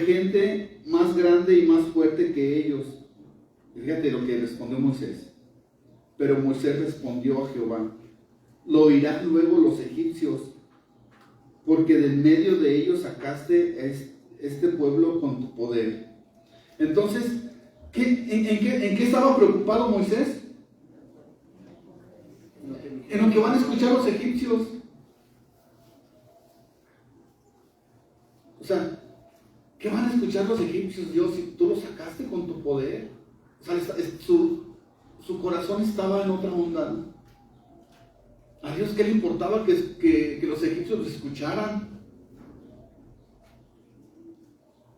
gente más grande y más fuerte que ellos. Y fíjate lo que respondió Moisés. Pero Moisés respondió a Jehová, lo oirán luego los egipcios, porque de en medio de ellos sacaste este pueblo con tu poder. Entonces, ¿en qué estaba preocupado Moisés? En lo que van a escuchar los egipcios. O sea, ¿qué van a escuchar los egipcios, Dios, si tú los sacaste con tu poder? O sea, su corazón estaba en otra onda, ¿no? A Dios, ¿qué le importaba que los egipcios los escucharan?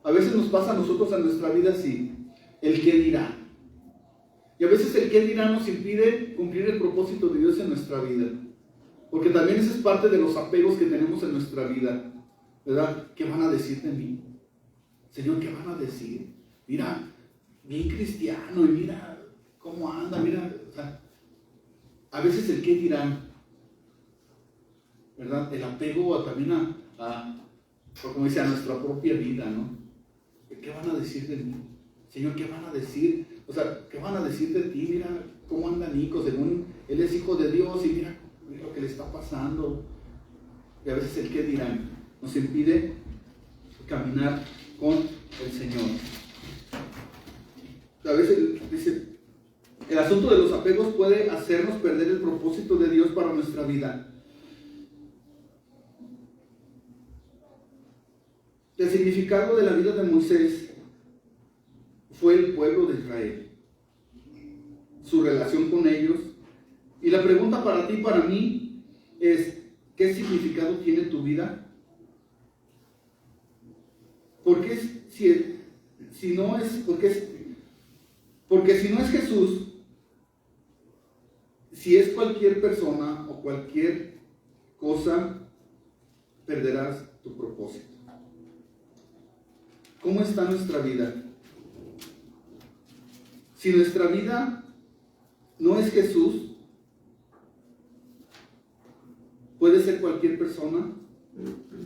A veces nos pasa a nosotros en nuestra vida así, el qué dirá. Y a veces el qué dirá nos impide cumplir el propósito de Dios en nuestra vida. Porque también esa es parte de los apegos que tenemos en nuestra vida, ¿verdad? ¿Qué van a decir de mí? Señor, ¿qué van a decir? Mira, bien cristiano, y mira cómo anda, mira. O sea, a veces el qué dirán, ¿verdad? El apego también como dice, a nuestra propia vida, ¿no? ¿Qué van a decir de mí? Señor, ¿qué van a decir? O sea, ¿qué van a decir de ti? Mira cómo anda Nico, según él es hijo de Dios y mira lo que le está pasando. Y a veces el qué dirán nos impide caminar con el Señor. A veces dice, el asunto de los apegos puede hacernos perder el propósito de Dios para nuestra vida. El significado de la vida de Moisés fue el pueblo de Israel, su relación con ellos. Y la pregunta para ti y para mí es, ¿qué significado tiene tu vida? Porque si no es Jesús, si es cualquier persona o cualquier cosa, perderás tu propósito. ¿Cómo está nuestra vida? Si nuestra vida no es Jesús, puede ser cualquier persona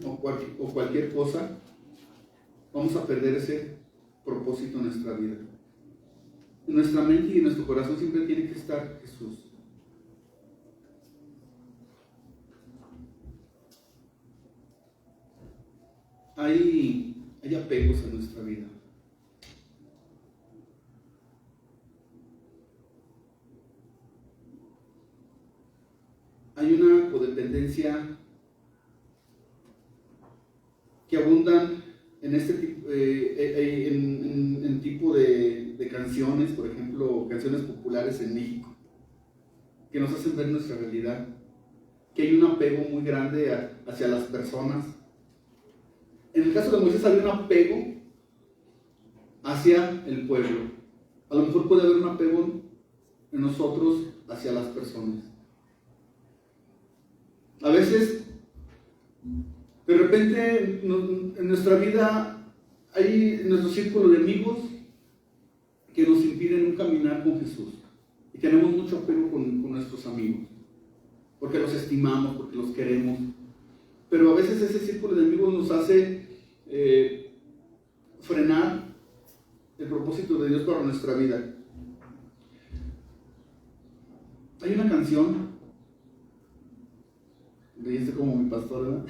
o cualquier cosa, vamos a perder ese propósito en nuestra vida. En nuestra mente y en nuestro corazón siempre tiene que estar Jesús. Hay apegos en nuestra vida. Hay una codependencia que abundan en este tipo, en tipo de canciones, por ejemplo, canciones populares en México, que nos hacen ver nuestra realidad, que hay un apego muy grande hacia las personas. En el caso de Moisés había un apego hacia el pueblo. A lo mejor puede haber un apego en nosotros hacia las personas. A veces, de repente, en nuestra vida hay nuestro círculo de amigos que nos impiden caminar con Jesús. Y tenemos mucho apego con nuestros amigos, porque los estimamos, porque los queremos. Pero a veces ese círculo de amigos nos hace frenar el propósito de Dios para nuestra vida. Hay una canción, leíste como mi pastor, ¿verdad?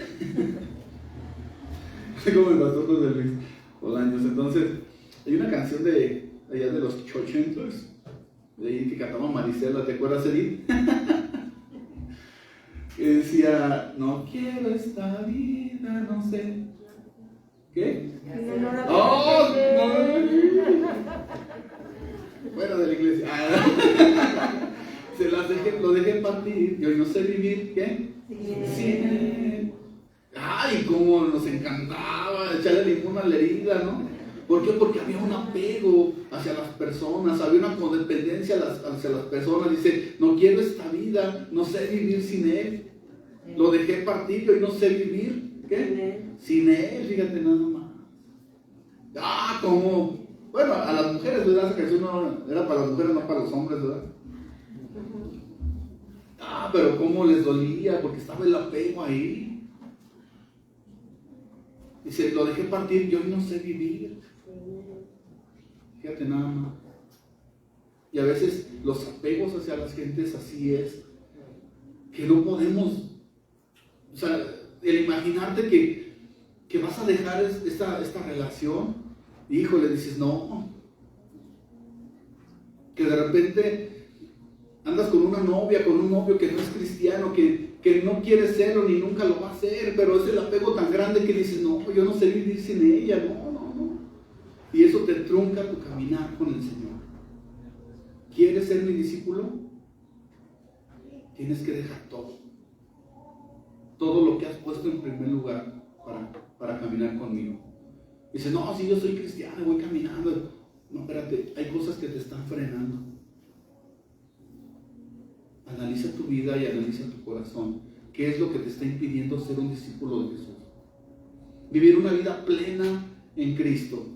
Como mi pastor José Luis Bolaños. Entonces, hay una canción de allá de los 80s, de ahí que cantaba Marisela, ¿te acuerdas, Edith? Que decía, no quiero esta vida, no sé. ¿Qué? ¡Oh! Bueno, de la iglesia. Lo dejé partir y hoy no sé vivir. ¿Qué? Sin él. Ay, cómo nos encantaba echarle limón a la herida, ¿no? ¿Por qué? Porque había un apego hacia las personas, había una codependencia hacia las personas. Dice, no quiero esta vida, no sé vivir sin él. Lo dejé partir y hoy no sé vivir. ¿Qué? Sin él, fíjate nada más. Como, bueno, a las mujeres, ¿verdad? Esa canción no era para las mujeres, no para los hombres, ¿verdad? Pero cómo les dolía, porque estaba el apego ahí. Dice, lo dejé partir y hoy no sé vivir. Fíjate nada más. Y a veces los apegos hacia las gentes así es, que no podemos, o sea, el imaginarte que vas a dejar esta relación, híjole, dices, no. Que de repente andas con una novia, con un novio que no es cristiano, que no quiere serlo ni nunca lo va a hacer, pero es el apego tan grande que dices, no, yo no sé vivir sin ella, no. Y eso te trunca tu caminar con el Señor. ¿Quieres ser mi discípulo? Tienes que dejar todo. Todo lo que has puesto en primer lugar para caminar conmigo. Dice, no, si yo soy cristiano, voy caminando. No, espérate, hay cosas que te están frenando. Analiza tu vida y analiza tu corazón. ¿Qué es lo que te está impidiendo ser un discípulo de Jesús? Vivir una vida plena en Cristo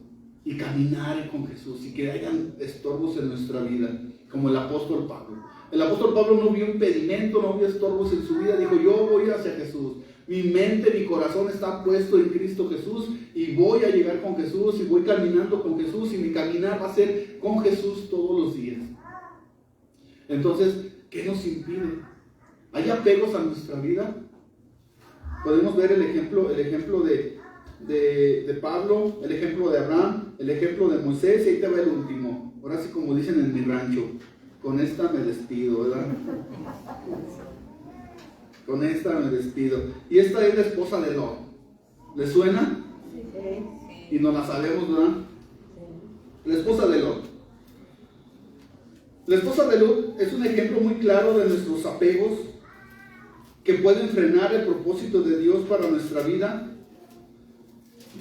y caminar con Jesús y que hayan estorbos en nuestra vida, como el apóstol Pablo. El apóstol Pablo no vio impedimento, no vio estorbos en su vida. Dijo, yo voy hacia Jesús. Mi mente, mi corazón está puesto en Cristo Jesús y voy a llegar con Jesús y voy caminando con Jesús y mi caminar va a ser con Jesús todos los días. Entonces, ¿qué nos impide? ¿Hay apegos a nuestra vida? Podemos ver el ejemplo de Pablo, el ejemplo de Abraham, el ejemplo de Moisés, y ahí te va el último. Ahora sí, como dicen en mi rancho, con esta me despido, ¿verdad? Con esta me despido. Y esta es la esposa de Lot. ¿Le suena? Y nos la sabemos, ¿verdad? La esposa de Lot. La esposa de Lot es un ejemplo muy claro de nuestros apegos que pueden frenar el propósito de Dios para nuestra vida.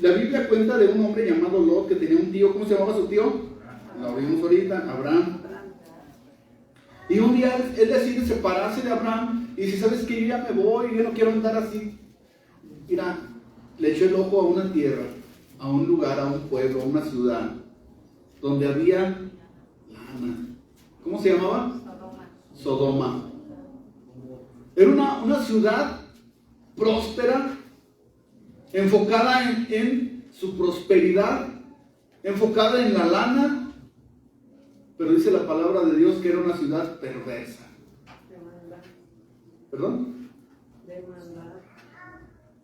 La Biblia cuenta de un hombre llamado Lot que tenía un tío. ¿Cómo se llamaba su tío? Lo vimos ahorita, Abraham. Y un día él decide separarse de Abraham y dice, ¿sabes qué? Yo ya me voy, yo no quiero andar así. Mira, le echó el ojo a una tierra, a un lugar, a un pueblo, a una ciudad, donde había lana. ¿Cómo se llamaba? Sodoma. Era una ciudad próspera, enfocada en su prosperidad, enfocada en la lana. Pero dice la palabra de Dios que era una ciudad perversa. ¿Perdón?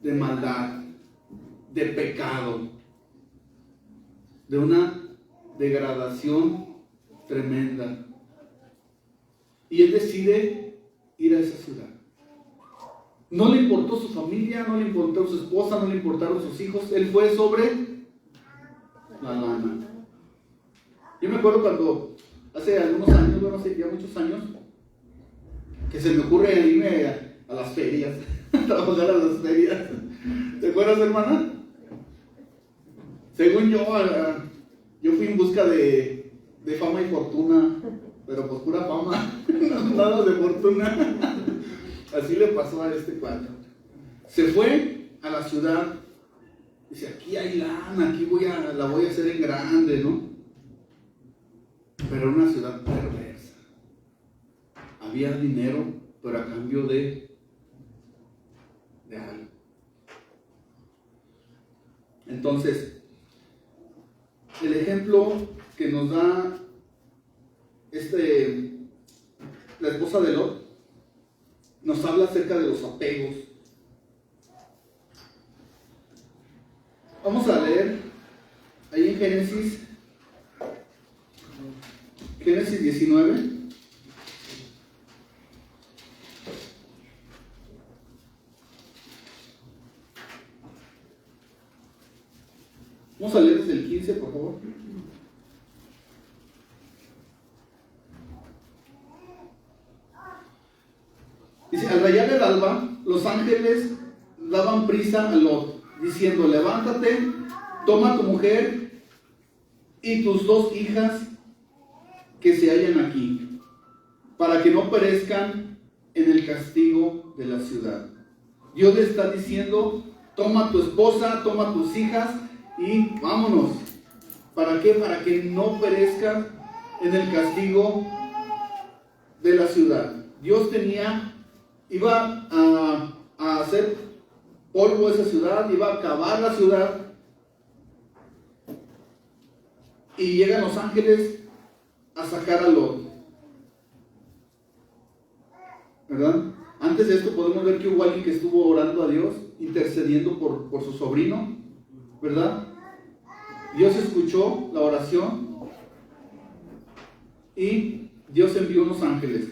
De maldad, de pecado, de una degradación tremenda. Y él decide ir a esa ciudad. No le importó su familia, no le importó su esposa, no le importaron sus hijos. Él fue sobre la lana. Yo me acuerdo cuando hace algunos años, bueno, hace ya muchos años, que se me ocurre irme a las ferias, a trabajar a las ferias. ¿Te acuerdas, hermana? Según yo fui en busca de fama y fortuna, pero pues pura fama, nada de fortuna. Así le pasó a este cuadro. Se fue a la ciudad, dice, aquí hay lana, aquí la voy a hacer en grande, ¿no? Pero era una ciudad perversa. Había dinero, pero a cambio de algo. Entonces, el ejemplo que nos da la esposa de Lot nos habla acerca de los apegos. Vamos a leer ahí en Génesis 19. Vamos a leer desde el 15, por favor. Dice, al rayar el alba, los ángeles daban prisa a Lot, diciendo, levántate, toma a tu mujer y tus 2 hijas que se hallan aquí, para que no perezcan en el castigo de la ciudad. Dios le está diciendo, toma a tu esposa, toma a tus hijas y vámonos. ¿Para qué? Para que no perezcan en el castigo de la ciudad. Dios iba a hacer polvo esa ciudad, iba a acabar la ciudad, y llegan los ángeles a sacar a Lot, ¿verdad? Antes de esto podemos ver que hubo alguien que estuvo orando a Dios, intercediendo por su sobrino, ¿verdad? Dios escuchó la oración y Dios envió unos ángeles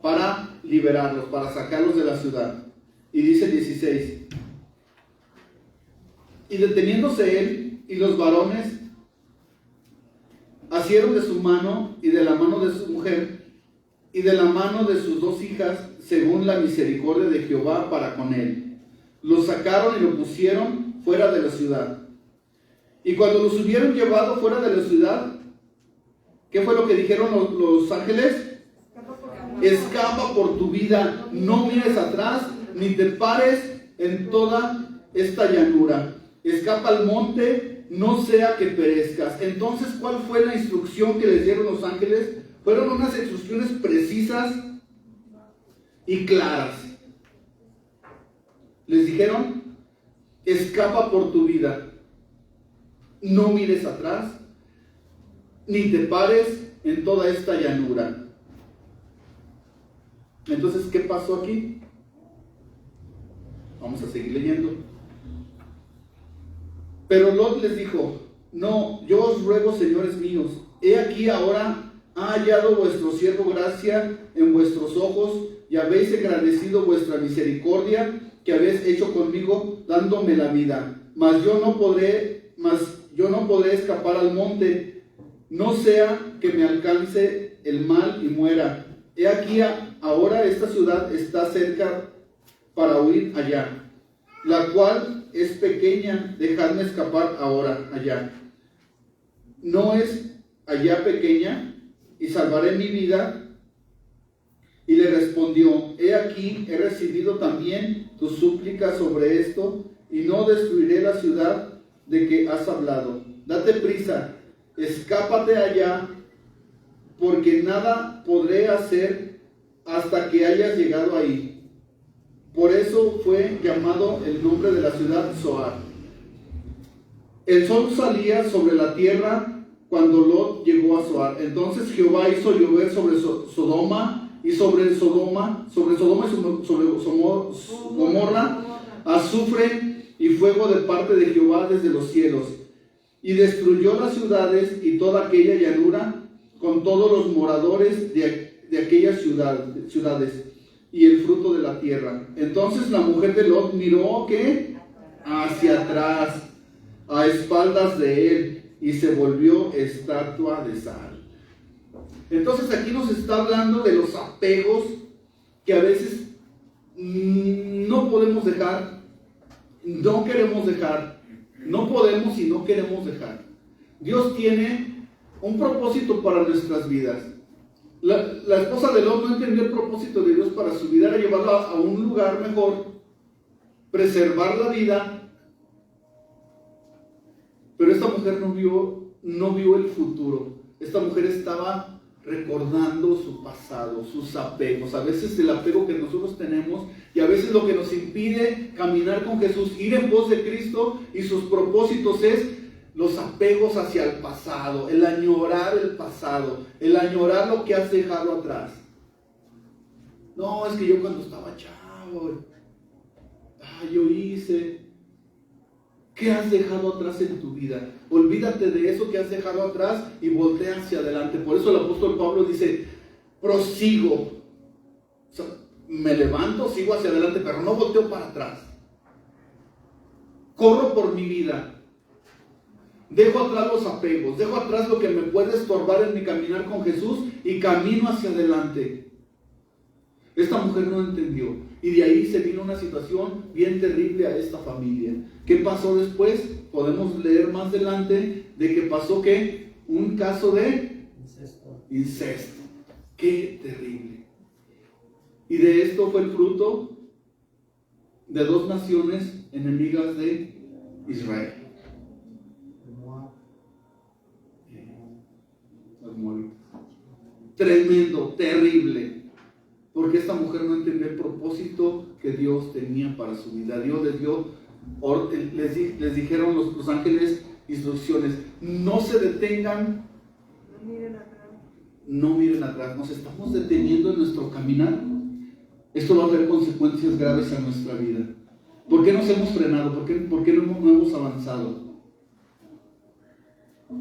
para liberarlos, para sacarlos de la ciudad. Y dice el 16, y deteniéndose él y los varones, asieron de su mano y de la mano de su mujer y de la mano de sus 2 hijas, según la misericordia de Jehová para con él. Lo sacaron y lo pusieron fuera de la ciudad. Y cuando los hubieron llevado fuera de la ciudad, ¿qué fue lo que dijeron los ángeles? Escapa por tu vida, no mires atrás, ni te pares en toda esta llanura. Escapa al monte, no sea que perezcas. Entonces, ¿cuál fue la instrucción que les dieron los ángeles? Fueron unas instrucciones precisas y claras. Les dijeron, escapa por tu vida, no mires atrás, ni te pares en toda esta llanura. Entonces, ¿qué pasó aquí? Vamos a seguir leyendo. Pero Lot les dijo, no, yo os ruego, señores míos, he aquí ahora ha hallado vuestro siervo gracia en vuestros ojos y habéis engrandecido vuestra misericordia que habéis hecho conmigo, dándome la vida. Mas yo no podré escapar al monte, no sea que me alcance el mal y muera. He aquí ahora esta ciudad está cerca para huir allá, la cual es pequeña, dejadme escapar ahora allá. ¿No es allá pequeña? Y salvaré mi vida. Y le respondió: he aquí, he recibido también tu súplica sobre esto, y no destruiré la ciudad de que has hablado. Date prisa, escápate allá, porque nada podré hacer hasta que hayas llegado ahí. Por eso fue llamado el nombre de la ciudad Zoar. El sol salía sobre la tierra cuando Lot llegó a Zoar. Entonces Jehová hizo llover sobre Sodoma y sobre Gomorra azufre y fuego de parte de Jehová desde los cielos, y destruyó las ciudades y toda aquella llanura con todos los moradores de aquellas ciudades y el fruto de la tierra. Entonces la mujer de Lot miró ¿qué? Hacia atrás, a espaldas de él, y se volvió estatua de sal. Entonces aquí nos está hablando de los apegos que a veces no podemos dejar, no queremos dejar, no podemos y no queremos dejar. Dios tiene un propósito para nuestras vidas. La esposa de Lot no entendió el propósito de Dios para su vida, era llevarla a un lugar mejor, preservar la vida. Pero esta mujer no vio el futuro. Esta mujer estaba recordando su pasado, sus apegos. A veces el apego que nosotros tenemos, y a veces lo que nos impide caminar con Jesús, ir en pos de Cristo y sus propósitos, es los apegos hacia el pasado, el añorar el pasado, el añorar lo que has dejado atrás. No, es que yo cuando estaba chavo, yo hice. ¿Qué has dejado atrás en tu vida? Olvídate de eso que has dejado atrás y voltea hacia adelante. Por eso el apóstol Pablo dice: prosigo. O sea, me levanto, sigo hacia adelante, pero no volteo para atrás. Corro por mi vida. Dejo atrás los apegos, dejo atrás lo que me puede estorbar en mi caminar con Jesús y camino hacia adelante. Esta mujer no entendió, y de ahí se vino una situación bien terrible a esta familia. ¿Qué pasó después? Podemos leer más adelante de que pasó ¿qué? Un caso de incesto. ¡Qué terrible! Y de esto fue el fruto de dos naciones enemigas de Israel. Tremendo, terrible. Porque esta mujer no entendió el propósito que Dios tenía para su vida. Dios les dio, les dijeron los ángeles instrucciones: no se detengan, no miren atrás. Nos estamos deteniendo en nuestro caminar. Esto va a traer consecuencias graves a nuestra vida. ¿Por qué nos hemos frenado? ¿Por qué no hemos avanzado?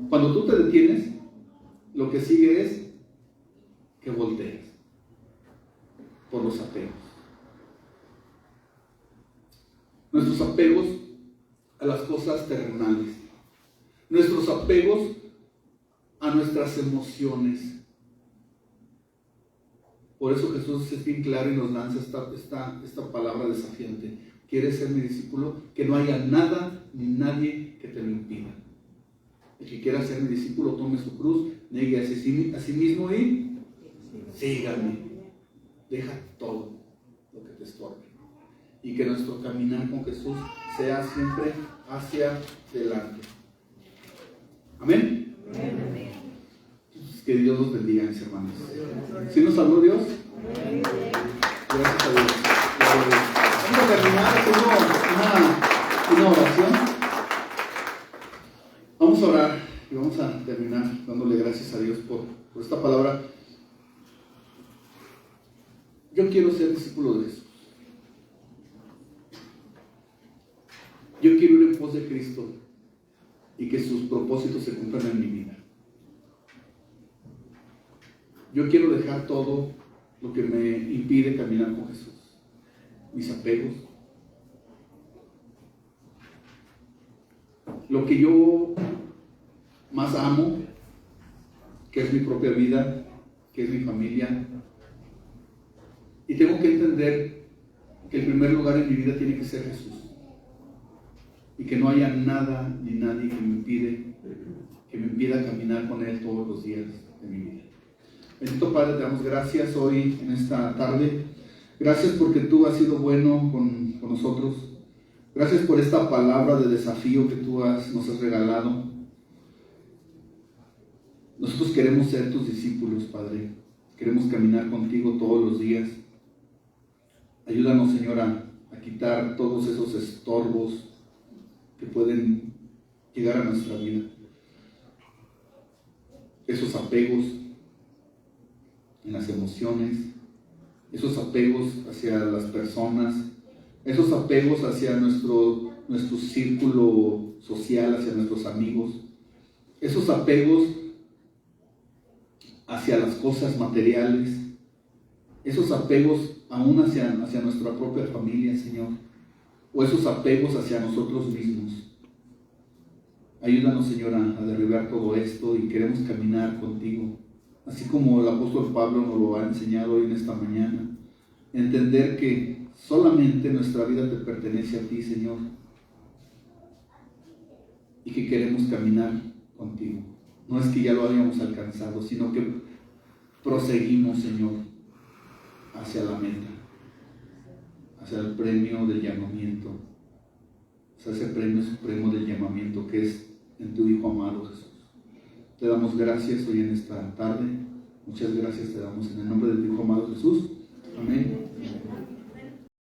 Cuando tú te detienes, lo que sigue es que voltees por los apegos. Nuestros apegos a las cosas terrenales, nuestros apegos a nuestras emociones. Por eso Jesús es bien claro y nos lanza esta palabra desafiante: ¿quieres ser mi discípulo? Que no haya nada ni nadie que te lo impida. El que quiera ser mi discípulo, tome su cruz, niegue a sí mismo y sígame. Deja todo lo que te estorbe, y que nuestro caminar con Jesús sea siempre hacia adelante. Amén. Amén. Que Dios los bendiga, mis hermanos. ¿Sí nos habló Dios? Gracias a Dios. Vamos a terminar haciendo una oración. Vamos a orar y vamos a terminar dándole gracias a Dios por esta palabra. Yo quiero ser discípulo de Jesús. Yo quiero ir en pos de Cristo y que sus propósitos se cumplan en mi vida. Yo quiero dejar todo lo que me impide caminar con Jesús. Mis apegos, lo que yo más amo, que es mi propia vida, que es mi familia. Y tengo que entender que el primer lugar en mi vida tiene que ser Jesús. Y que no haya nada ni nadie que me impida caminar con Él todos los días de mi vida. Bendito Padre, te damos gracias hoy en esta tarde. Gracias porque tú has sido bueno con nosotros. Gracias por esta palabra de desafío que tú nos has regalado. Nosotros queremos ser tus discípulos, Padre. Queremos caminar contigo todos los días. Ayúdanos, Señor, a quitar todos esos estorbos que pueden llegar a nuestra vida. Esos apegos en las emociones, esos apegos hacia las personas, esos apegos hacia nuestro círculo social, hacia nuestros amigos, esos apegos hacia las cosas materiales, esos apegos aún hacia nuestra propia familia, Señor, o esos apegos hacia nosotros mismos. Ayúdanos, Señor, a derribar todo esto y queremos caminar contigo, así como el apóstol Pablo nos lo ha enseñado hoy en esta mañana. Entender que solamente nuestra vida te pertenece a ti, Señor, y que queremos caminar contigo. No es que ya lo hayamos alcanzado, sino que proseguimos, Señor, hacia la meta, hacia el premio del llamamiento, hacia ese premio supremo del llamamiento que es en tu Hijo amado Jesús. Te damos gracias hoy en esta tarde. Muchas gracias te damos en el nombre de tu Hijo amado Jesús. Amén.